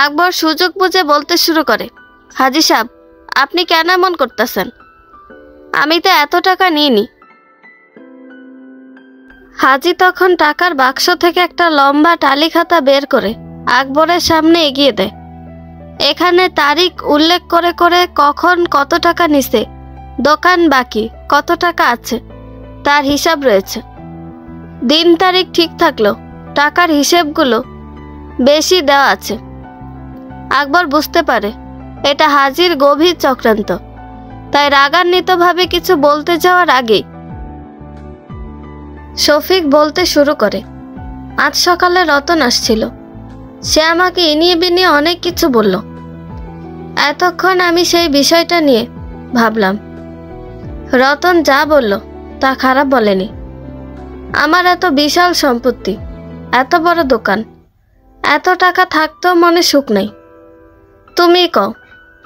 আকবর সুযোগ বুঝে বলতে শুরু করে, হাজি সাহেব, আপনি কেন এমন করতেছেন? আমি তো এত টাকা নিইনি। হাজি তখন টাকার বাক্স থেকে একটা লম্বা টালি খাতা বের করে আকবরের সামনে এগিয়ে দেয়। এখানে তারিখ উল্লেখ করে করে কখন কত টাকা নিছে, দোকান বাকি কত টাকা আছে তার হিসাব রয়েছে। দিন তারিখ ঠিক থাকলেও টাকার হিসেবগুলো বেশি দেওয়া আছে। আকবর বুঝতে পারে এটা হাজির গভীর চক্রান্ত, তাই রাগান্বিতভাবে কিছু বলতে যাওয়ার আগেই শফিক বলতে শুরু করে, আজ সকালে রতন আসছিল। সে আমাকে ইনিয়ে বিনিয়ে অনেক কিছু বলল। এতক্ষণ আমি সেই বিষয়টা নিয়ে ভাবলাম। রতন যা বলল তা খারাপ বলেনি। আমার এত বিশাল সম্পত্তি, এত বড় দোকান, এত টাকা থাকতেও মনে সুখ নেই। তুমি কও,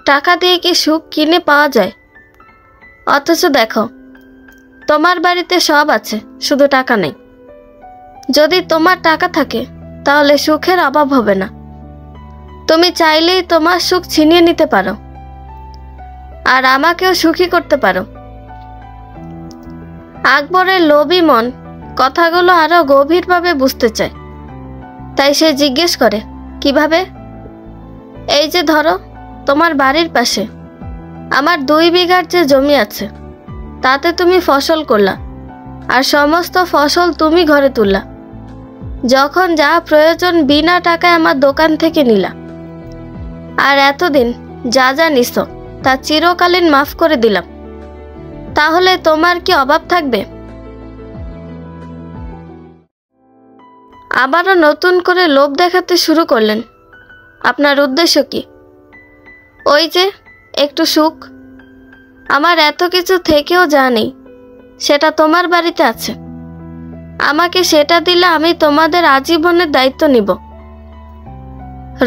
টাকা দিয়ে কি সুখ কিনে পাওয়া যায়? অথচ দেখো, তোমার বাড়িতে সব আছে, শুধু টাকা নেই। যদি তোমার টাকা থাকে তাহলে সুখের অভাব হবে না। তুমি চাইলেই তোমার সুখ ছিনিয়ে নিতে পারো, আর আমাকেও সুখী করতে পারো। আকবরের লোভী মন কথাগুলো আরো গভীরভাবে বুঝতে চায়, তাই সে জিজ্ঞেস করে, কিভাবে? এই যে ধরো, তোমার বাড়ির পাশে আমার 2 বিঘার যে জমি আছে, তাতে তুমি ফসল করলা, আর সমস্ত ফসল তুমি ঘরে তুললা। যখন যা প্রয়োজন বিনা টাকায় আমার দোকান থেকে নিলা, আর এতদিন যা যা নিছো তা চিরকালীন মাফ করে দিলাম। তাহলে তোমার কি অভাব থাকবে? আবারও নতুন করে লোভ দেখাতে শুরু করলেন। আপনার উদ্দেশ্য কি? ওই যে একটু সুখ। আমার এত কিছু থেকেও যা নেই সেটা তোমার বাড়িতে আছে। আমাকে সেটা দিলে আমি তোমাদের আজীবনের দায়িত্ব নিব।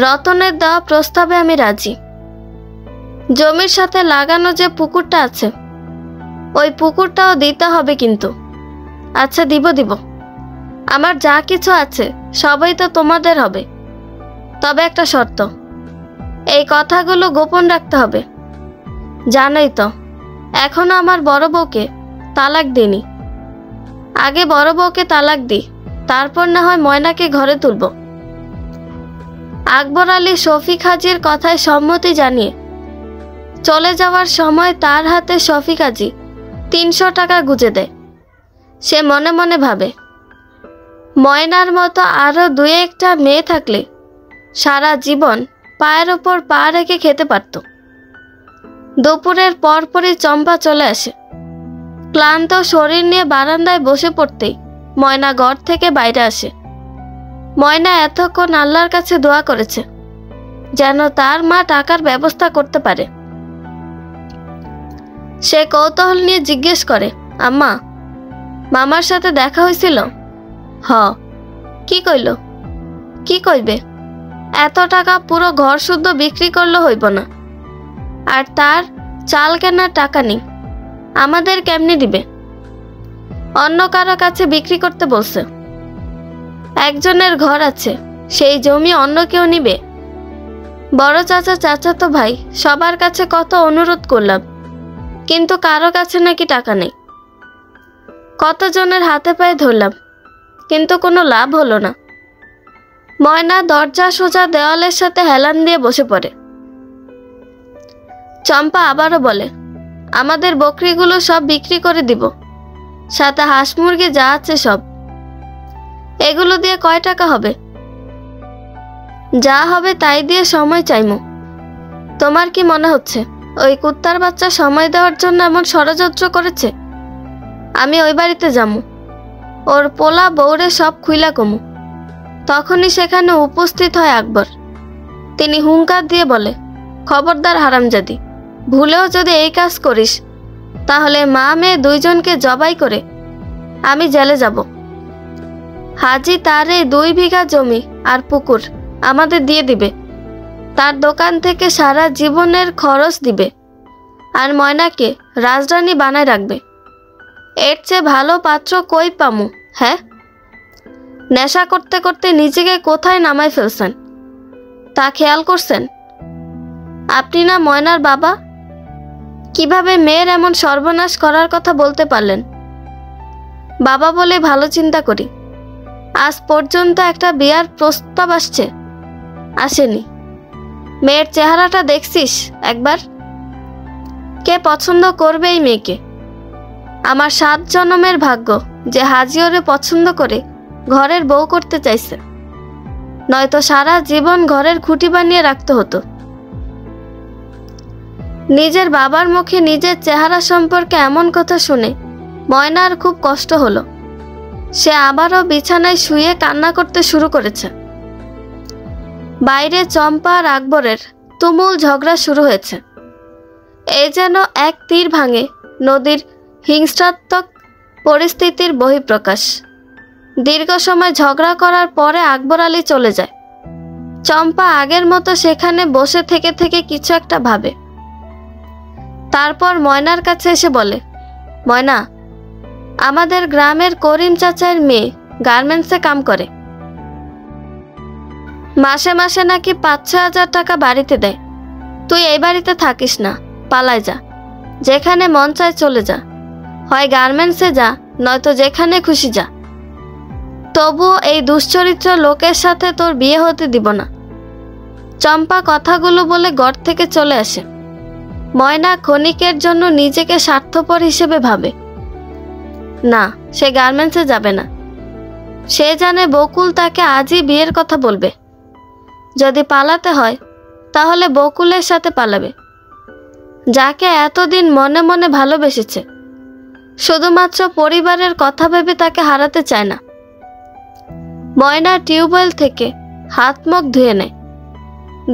রতনের দেওয়া প্রস্তাবে আমি রাজি। জমির সাথে লাগানো যে পুকুরটা আছে, ওই পুকুরটাও দিতে হবে কিন্তু। আচ্ছা, দিব। আমার যা কিছু আছে সবই তো তোমাদের হবে, তবে একটা শর্ত, এই কথাগুলো গোপন রাখতে হবে। জানোই তো, এখনো আমার বড় বউকে তালাক দিইনি। আগে বড় বউকে তালাক দিই, তারপর না হয় ময়নাকে ঘরে তুলব। আকবর আলী শফিক হাজীর কথায় সম্মতি জানিয়ে চলে যাওয়ার সময় তার হাতে শফিক হাজী 300 টাকা গুঁজে দেয়। সে মনে মনে ভাবে, ময়নার মতো আরো 2-1টা মেয়ে থাকলে সারা জীবন পায়ের ওপর পা রেখে খেতে পারত। দুপুরের পরপরই চম্পা চলে আসে। ক্লান্ত শরীর নিয়ে বারান্দায় বসে পড়তেই ময়না ঘর থেকে বাইরে আসে। ময়না এতক্ষণ আল্লাহর কাছে দোয়া করেছে যেন তার মা টাকার ব্যবস্থা করতে পারে। সে কৌতূহল নিয়ে জিজ্ঞেস করে, আম্মা, মামার সাথে দেখা হয়েছিল? হ। কি কইল? কি কইবে? এত টাকা পুরো ঘর শুদ্ধ বিক্রি করলে হইব না, আর তার চাল কেনার টাকা নেই। আমাদের কেমনে দিবে? অন্য কারো কাছে বিক্রি করতে বলছে। একজনের ঘর আছে, সেই জমি অন্য কেউ নিবে? বড় চাচা, চাচাতো ভাই সবার কাছে কত অনুরোধ করলাম, কিন্তু কারো কাছে নাকি টাকা নেই। কতজনের হাতে পায়ে ধরলাম, কিন্তু কোনো লাভ হলো না। ময়না দরজা সোজা দেওয়ালের সাথে হেলান দিয়ে বসে পড়ে। চম্পা আবারও বলে, আমাদের বকরিগুলো সব বিক্রি করে দিব, সাথে হাঁস মুরগি যা আছে সব। এগুলো দিয়ে কয় টাকা হবে? যা হবে তাই দিয়ে সময় চাইমু। তোমার কি মনে হচ্ছে ওই কুত্তার বাচ্চা সময় দেওয়ার জন্য এমন ষড়যন্ত্র করেছে? আমি ওই বাড়িতে যামু, ওর পোলা বউরে সব খুইলা কমু। তখনই সেখানে উপস্থিত হয় আকবর। তিনি হুঙ্কার দিয়ে বলে, খবরদার হারামজাদি, ভুলেও যদি এই কাজ করিস তাহলে মা মেয়ে দুইজনকে জবাই করে আমি জেলে যাব। হাজি তার এই 2 বিঘা জমি আর পুকুর আমাদের দিয়ে দিবে, তার দোকান থেকে সারা জীবনের খরচ দিবে, আর ময়নাকে রাজরানী বানায় রাখবে। এর চেয়ে ভালো পাত্র কই পামু? হ্যাঁ, নেশা করতে করতে নিজেকে কোথায় নামায় ফেলছেন তা খেয়াল করছেন? আপনি না ময়নার বাবা? কিভাবে মেয়ের এমন সর্বনাশ করার কথা বলতে পারলেন? বাবা বলে ভালো চিন্তা করি, আজ পর্যন্ত একটা বিয়ার প্রস্তাব আসেনি। মেয়ের চেহারাটা দেখছিস একবার? কে পছন্দ করবে এই মেয়েকে? আমার 7 জন্মের ভাগ্য যে হাজি ওরে পছন্দ করে ঘরের বউ করতে চাইছে, নয়তো সারা জীবন ঘরের খুঁটি বানিয়ে রাখতে হতো। নিজের বাবার মুখে নিজের চেহারা সম্পর্কে এমন কথা শুনে ময়নার খুব কষ্ট হলো। সে আবারও বিছানায় শুয়ে কান্না করতে শুরু করেছে। বাইরে চম্পা আর আকবরের তুমুল ঝগড়া শুরু হয়েছে। এ যেন এক তীর ভাঙে নদীর হিংসাত্মক পরিস্থিতির বহিঃপ্রকাশ। দীর্ঘ সময় ঝগড়া করার পরে আকবর আলী চলে যায়। চম্পা আগের মতো সেখানে বসে থেকে থেকে কিছু একটা ভাবে। তারপর ময়নার কাছে এসে বলে, ময়না, আমাদের গ্রামের করিম চাচার মেয়ে গার্মেন্টসে কাম করে, মাসে মাসে নাকি 5-6 হাজার টাকা বাড়িতে দেয়। তুই এই বাড়িতে থাকিস না, পালায় যা, যেখানে মন চায় চলে যা, হয় গার্মেন্টসে যা, নয়তো যেখানে খুশি যা। তবুও এই দুশ্চরিত্র লোকের সাথে তোর বিয়ে হতে দিব না। চম্পা কথাগুলো বলে ঘর থেকে চলে আসে। ময়না ক্ষণিকের জন্য নিজেকে স্বার্থপর হিসেবে ভাবে। না, সে গার্মেন্টসে যাবে না। সে জানে বকুল তাকে আজই বিয়ের কথা বলবে। যদি পালাতে হয় তাহলে বকুলের সাথে পালাবে, যাকে এতদিন মনে মনে ভালোবেসেছে। শুধুমাত্র পরিবারের কথা ভেবে তাকে হারাতে চায় না। ময়না টিউবওয়েল থেকে হাত মুখ ধুয়ে নেয়।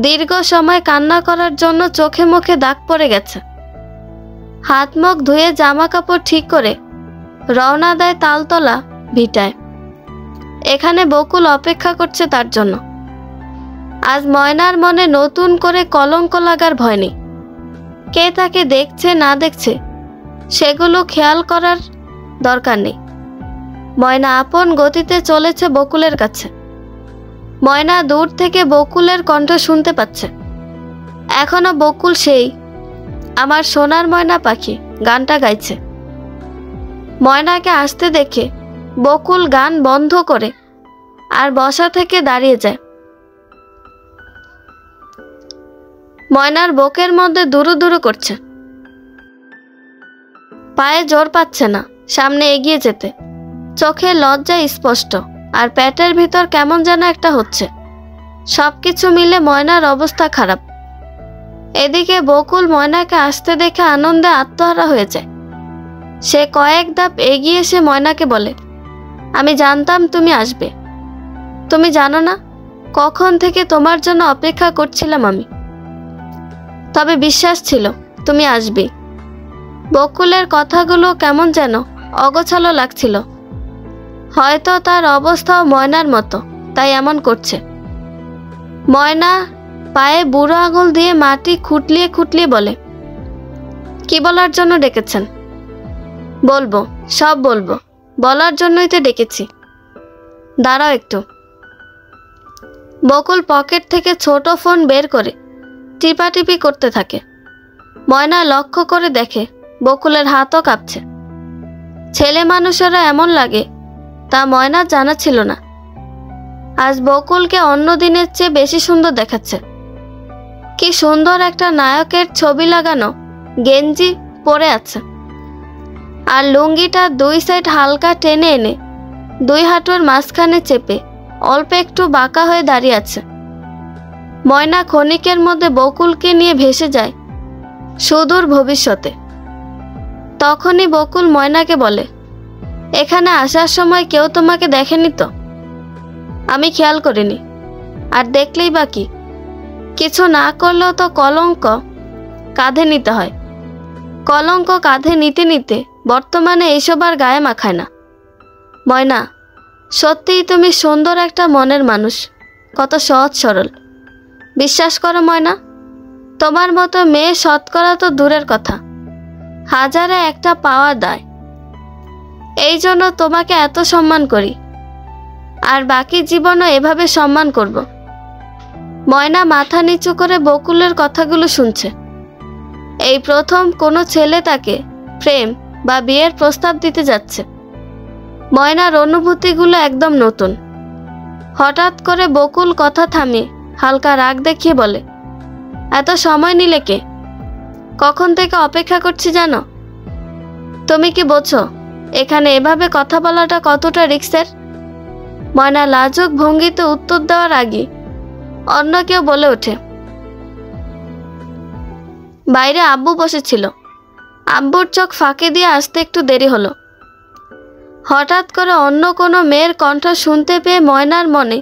দীর্ঘ সময় কান্না করার জন্য চোখে মুখে দাগ পড়ে গেছে। হাত মুখ ধুয়ে জামা কাপড় ঠিক করে রওনা দেয় তালতলা ভিটায়। এখানে বকুল অপেক্ষা করছে তার জন্য। আজ ময়নার মনে নতুন করে কলঙ্ক লাগার ভয় নেই। কে তাকে দেখছে না দেখছে সেগুলো খেয়াল করার দরকার নেই। ময়না আপন গতিতে চলেছে বকুলের কাছে। ময়না দূর থেকে বকুলের কণ্ঠ শুনতে পাচ্ছে। এখনো বকুল সেই আমার সোনার ময়না পাখি গানটা গাইছে। ময়নাকে আসতে দেখে বকুল গান বন্ধ করে আর বসা থেকে দাঁড়িয়ে যায়। ময়নার বুকের মধ্যে দুরু দুরু করছে, পায়ে জোর পাচ্ছে না সামনে এগিয়ে যেতে। চোখে লজ্জা স্পষ্ট, আর পেটের ভিতর কেমন যেন একটা হচ্ছে। সবকিছু মিলে ময়নার অবস্থা খারাপ। এদিকে বকুল ময়নাকে আসতে দেখে আনন্দে আত্মহারা হয়ে যায়। সে কয়েক ধাপ এগিয়ে এসে ময়নাকে বলে, আমি জানতাম তুমি আসবে। তুমি জানো না কখন থেকে তোমার জন্য অপেক্ষা করছিলাম আমি। তবে বিশ্বাস ছিল তুমি আসবে। বকুলের কথাগুলো কেমন যেন অগোছালো লাগছিল। হয়তো তার অবস্থাও ময়নার মতো, তাই এমন করছে। ময়না পায়ে বুড়ো আঙুল দিয়ে মাটি খুঁটলিয়ে খুঁটলিয়ে বলে, কি বলার জন্য ডেকেছেন? বলবো, সব বলবো, বলার জন্যই তো ডেকেছি। দাঁড়াও একটু। বকুল পকেট থেকে ছোট ফোন বের করে টিপাটিপি করতে থাকে। ময়না লক্ষ্য করে দেখে বকুলের হাতও কাঁপছে। ছেলে মানুষেরা এমন লাগে তা ময়না জানা ছিল না। আজ বকুলকে অন্য দিনের চেয়ে বেশি সুন্দর দেখাচ্ছে। কি সুন্দর একটা নায়কের ছবি লাগানো গেঞ্জি পরে আছে, আর লুঙ্গিটা 2 সাইড হালকা টেনে এনে 2 হাঁটুর মাঝখানে চেপে অল্প একটু বাঁকা হয়ে দাঁড়িয়ে আছে। ময়না ক্ষণিকের মধ্যে বকুলকে নিয়ে ভেসে যায় সুদূর ভবিষ্যতে। তখনই বকুল ময়নাকে বলে, এখানে আসার সময় কেউ তোমাকে দেখেনি তো? আমি খেয়াল করিনি, আর দেখলেই বা কি? কিছু না করলেও তো কলঙ্ক কাঁধে নিতে হয়। কলঙ্ক কাঁধে নিতে নিতে বর্তমানে এইসব আর গায়ে মাখায় না। ময়না, সত্যিই তুমি সুন্দর একটা মনের মানুষ, কত সহজ সরল। বিশ্বাস করো ময়না, তোমার মতো মেয়ে শতকরা তো দূরের কথা, হাজারে একটা পাওয়া দায়। এই জন্য তোমাকে এত সম্মান করি, আর বাকি জীবনও এভাবে সম্মান করব। ময়না মাথা নিচু করে বকুলের কথাগুলো শুনছে। এই প্রথম কোনো ছেলে তাকে প্রেম বা বিয়ের প্রস্তাব দিতে যাচ্ছে। ময়নার অনুভূতিগুলো একদম নতুন। হঠাৎ করে বকুল কথা থামিয়ে হালকা রাগ দেখিয়ে বলে, এত সময় নিলে কে? কখন থেকে অপেক্ষা করছি জানো? তুমি কি বোঝো এখানে এভাবে কথা বলাটা কতটা রিস্কের? ময়না লাজুক ভঙ্গিতে উত্তর দেওয়ার আগে অন্য কেউ বলে ওঠে, বাইরে আব্বু বসেছিল, আব্বুর চোখ ফাঁকি দিয়ে আসতে একটু দেরি হলো। হঠাৎ করে অন্য কোনো মেয়ের কণ্ঠ শুনতে পেয়ে ময়নার মনে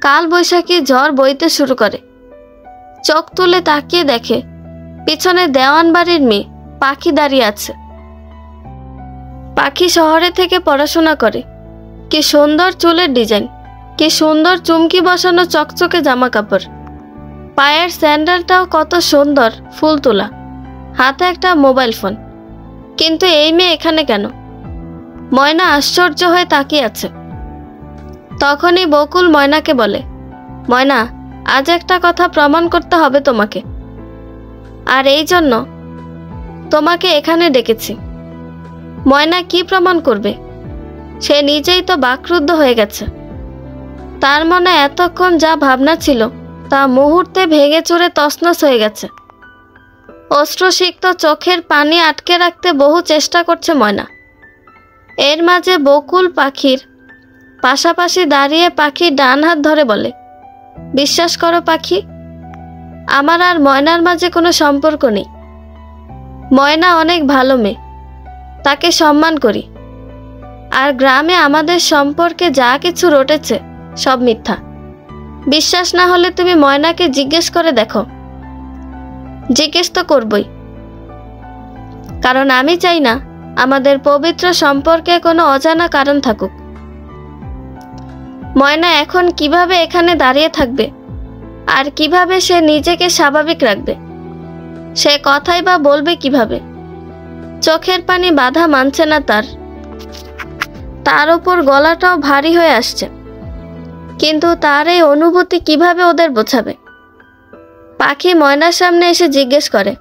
কাল বৈশাখী ঝড় বইতে শুরু করে। চোখ তুলে তাকিয়ে দেখে পিছনে দেওয়ান বাড়ির মেয়ে পাখি দাঁড়িয়ে আছে। পাখি শহরে থেকে পড়াশোনা করে। কি সুন্দর চুলের ডিজাইন, কি সুন্দর চুমকি বসানো চকচকে জামা কাপড়, পায়ের স্যান্ডেলটাও কত সুন্দর ফুল তোলা, হাতে একটা মোবাইল ফোন। কিন্তু এই মেয়ে এখানে কেন? ময়না আশ্চর্য হয়ে তাকিয়ে আছে। তখনই বকুল ময়নাকে বলে, ময়না, আজ একটা কথা প্রমাণ করতে হবে তোমাকে, আর এই জন্য তোমাকে এখানে ডেকেছি। ময়না কি প্রমাণ করবে? সে নিজেই তো বাকরুদ্ধ হয়ে গেছে। তার মনে এতক্ষণ যা ভাবনা ছিল তা মুহূর্তে ভেঙে চুরে তছনছ হয়ে গেছে। অশ্রুসিক্ত চোখের পানি আটকে রাখতে বহু চেষ্টা করছে ময়না। এর মাঝে বকুল পাখির পাশাপাশি দাঁড়িয়ে পাখির ডান হাত ধরে বলে, বিশ্বাস করো পাখি, আমার আর ময়নার মাঝে কোনো সম্পর্ক নেই। ময়না অনেক ভালো মেয়ে, তাকে সম্মান করি। আর গ্রামে আমাদের সম্পর্কে যা কিছু রটেছে সব মিথ্যা। বিশ্বাস না হলে তুমি ময়নাকে জিজ্ঞেস করে দেখো। জিজ্ঞেস তো করবই, কারণ আমি চাই না আমাদের পবিত্র সম্পর্কে কোনো অজানা কারণ থাকুক। ময়না এখন কিভাবে এখানে দাঁড়িয়ে থাকবে আর কিভাবে সে নিজেকে স্বাভাবিক রাখবে, সে কথাই বা বলবে কিভাবে? চোখের পানি বাধা মানছে না তার উপর গলাটাও ভারী হয়ে আসছে। কিন্তু তার এই অনুভূতি কিভাবে ওদের বোঝাবে? পাখি ময়নার সামনে এসে জিজ্ঞেস করে,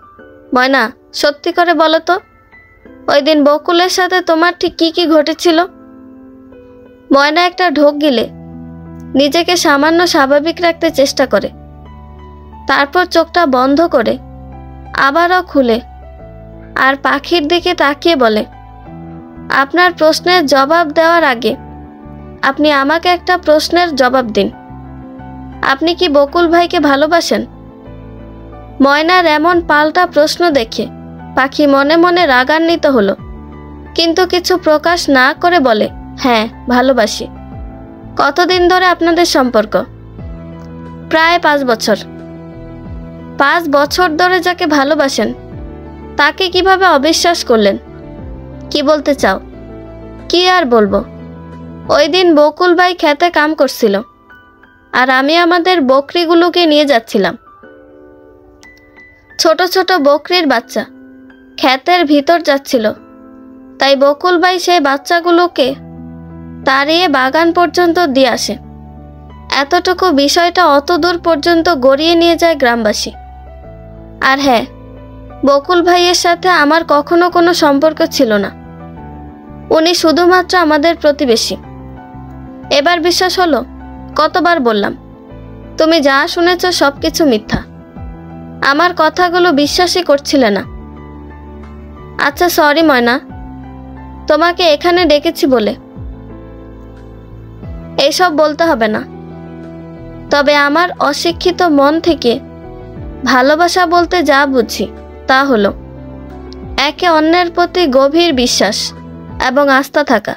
ময়না, সত্যি করে বলো তো, ওই দিন বকুলের সাথে তোমার ঠিক কি কি ঘটেছিল? ময়না একটা ঢোক গিলে নিজেকে সামান্য স্বাভাবিক রাখতে চেষ্টা করে, তারপর চোখটা বন্ধ করে আবারও খুলে আর পাখির দিকে তাকিয়ে বলে, আপনার প্রশ্নের জবাব দেওয়ার আগে আপনি আমাকে একটা প্রশ্নের জবাব দিন। আপনি কি বকুল ভাইকে ভালোবাসেন? ময়নার এমন পাল্টা প্রশ্ন দেখে পাখি মনে মনে রাগান্বিত হলো, কিন্তু কিছু প্রকাশ না করে বলে, হ্যাঁ, ভালোবাসি। কতদিন ধরে আপনাদের সম্পর্ক? প্রায় 5 বছর। 5 বছর ধরে যাকে ভালোবাসেন তাকে কিভাবে অবিশ্বাস করলেন? কি বলতে চাও? কি আর বলবো, ওই দিন বকুল ভাই খেতে কাম করছিল আর আমি আমাদের বকরিগুলোকে নিয়ে যাচ্ছিলাম। ছোট ছোট বকরির বাচ্চা ক্ষেতের ভিতর যাচ্ছিল, তাই বকুল ভাই সেই বাচ্চাগুলোকে তাড়িয়ে বাগান পর্যন্ত দিয়ে আসে। এতটুকু বিষয়টা অত দূর পর্যন্ত গড়িয়ে নিয়ে যায় গ্রামবাসী। আর হ্যাঁ, বকুল ভাইয়ের সাথে আমার কখনো কোনো সম্পর্ক ছিল না, উনি শুধুমাত্র আমাদের প্রতিবেশী। এবার বিশ্বাস হলো? কতবার বললাম, তুমি যা শুনেছ সব কিছু মিথ্যা। আমার কথাগুলো বিশ্বাসই করছিলে না। আচ্ছা সরি ময়না, তোমাকে এখানে ডেকেছি বলে এইসব বলতে হবে না। তবে আমার অশিক্ষিত মন থেকে ভালোবাসা বলতে যা বুঝি তা হলো একে অন্যের প্রতি গভীর বিশ্বাস এবং আস্থা থাকা।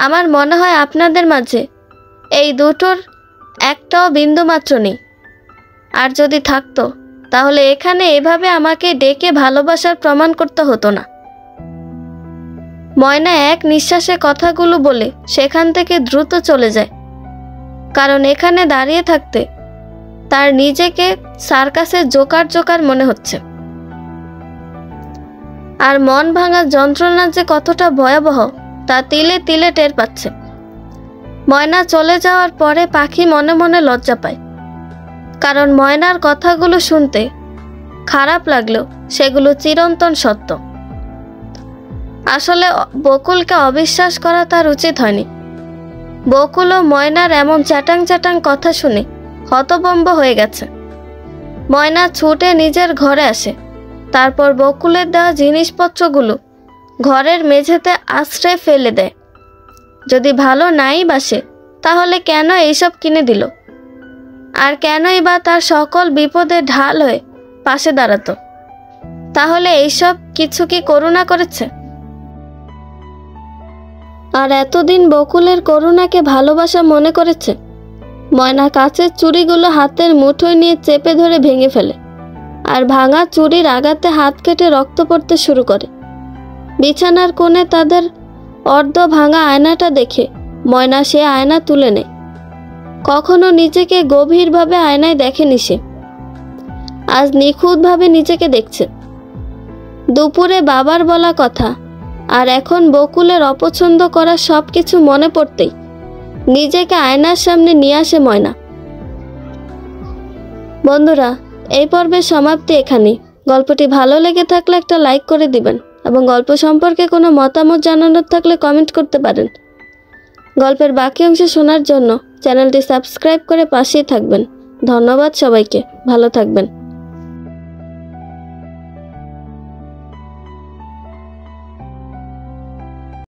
আমার মনে হয় আপনাদের মাঝে এই দুটোর একটাও বিন্দুমাত্র নেই। আর যদি থাকতো তাহলে এখানে এভাবে আমাকে ডেকে ভালোবাসার প্রমাণ করতে হতো না। ময়না এক নিঃশ্বাসে কথাগুলো বলে সেখান থেকে দ্রুত চলে যায়, কারণ এখানে দাঁড়িয়ে থাকতে তার নিজেকে সার্কাসের জোকার জোকার মনে হচ্ছে। আর মন ভাঙা যন্ত্রণা যে কতটা ভয়াবহ তা তিলে তিলে টের পাচ্ছে। ময়না চলে যাওয়ার পরে পাখি মনে মনে লজ্জা পায়, কারণ ময়নার কথাগুলো শুনতে খারাপ লাগলেও সেগুলো চিরন্তন সত্য। আসলে বকুলকে অবিশ্বাস করা তার উচিত হয়নি। বকুল ও ময়নার এমন চ্যাটাং চ্যাটাং কথা শুনে হতভম্ব হয়ে গেছে। ময়না ছুটে নিজের ঘরে আসে, তারপর বকুলের দেওয়া জিনিসপত্রগুলো ঘরের মেঝেতে আশ্রয় ফেলে দেয়। যদি ভালো নাই বাসে তাহলে কেন এইসব কিনে দিল, আর কেনই বা তার সকল বিপদে ঢাল হয়ে পাশে দাঁড়াতো? তাহলে এইসব কিছু কি করুণা করেছে? আর এতদিন বকুলের করুণাকে ভালোবাসা মনে করেছে? ময়না কাচের চুড়িগুলো হাতের মুঠোয় নিয়ে চেপে ধরে ভেঙে ফেলে, আর ভাঙা চুড়ির আঘাতে হাত কেটে রক্ত পড়তে শুরু করে। বিছানার কোণে তাদের অর্ধ ভাঙা আয়নাটা দেখে ময়না সে আয়না তুলে নেয়। কখনো নিজেকে গভীরভাবে আয়নায় দেখেনি সে, আজ নিখুঁতভাবে নিজেকে দেখছে। দুপুরে বাবার বলা কথা আর এখন বকুলের অপছন্দ করা সব কিছু মনে পড়তেই নিজেকে আয়নার সামনে নিয়ে আসে ময়না। বন্ধুরা, এই পর্বের সমাপ্তি এখানেই। গল্পটি ভালো লেগে থাকলে একটা লাইক করে দিবেন এবং গল্প সম্পর্কে কোনো মতামত জানানোর থাকলে কমেন্ট করতে পারেন। গল্পের বাকি অংশ শোনার জন্য চ্যানেলটি সাবস্ক্রাইব করে পাশেই থাকবেন। ধন্যবাদ সবাইকে, ভালো থাকবেন।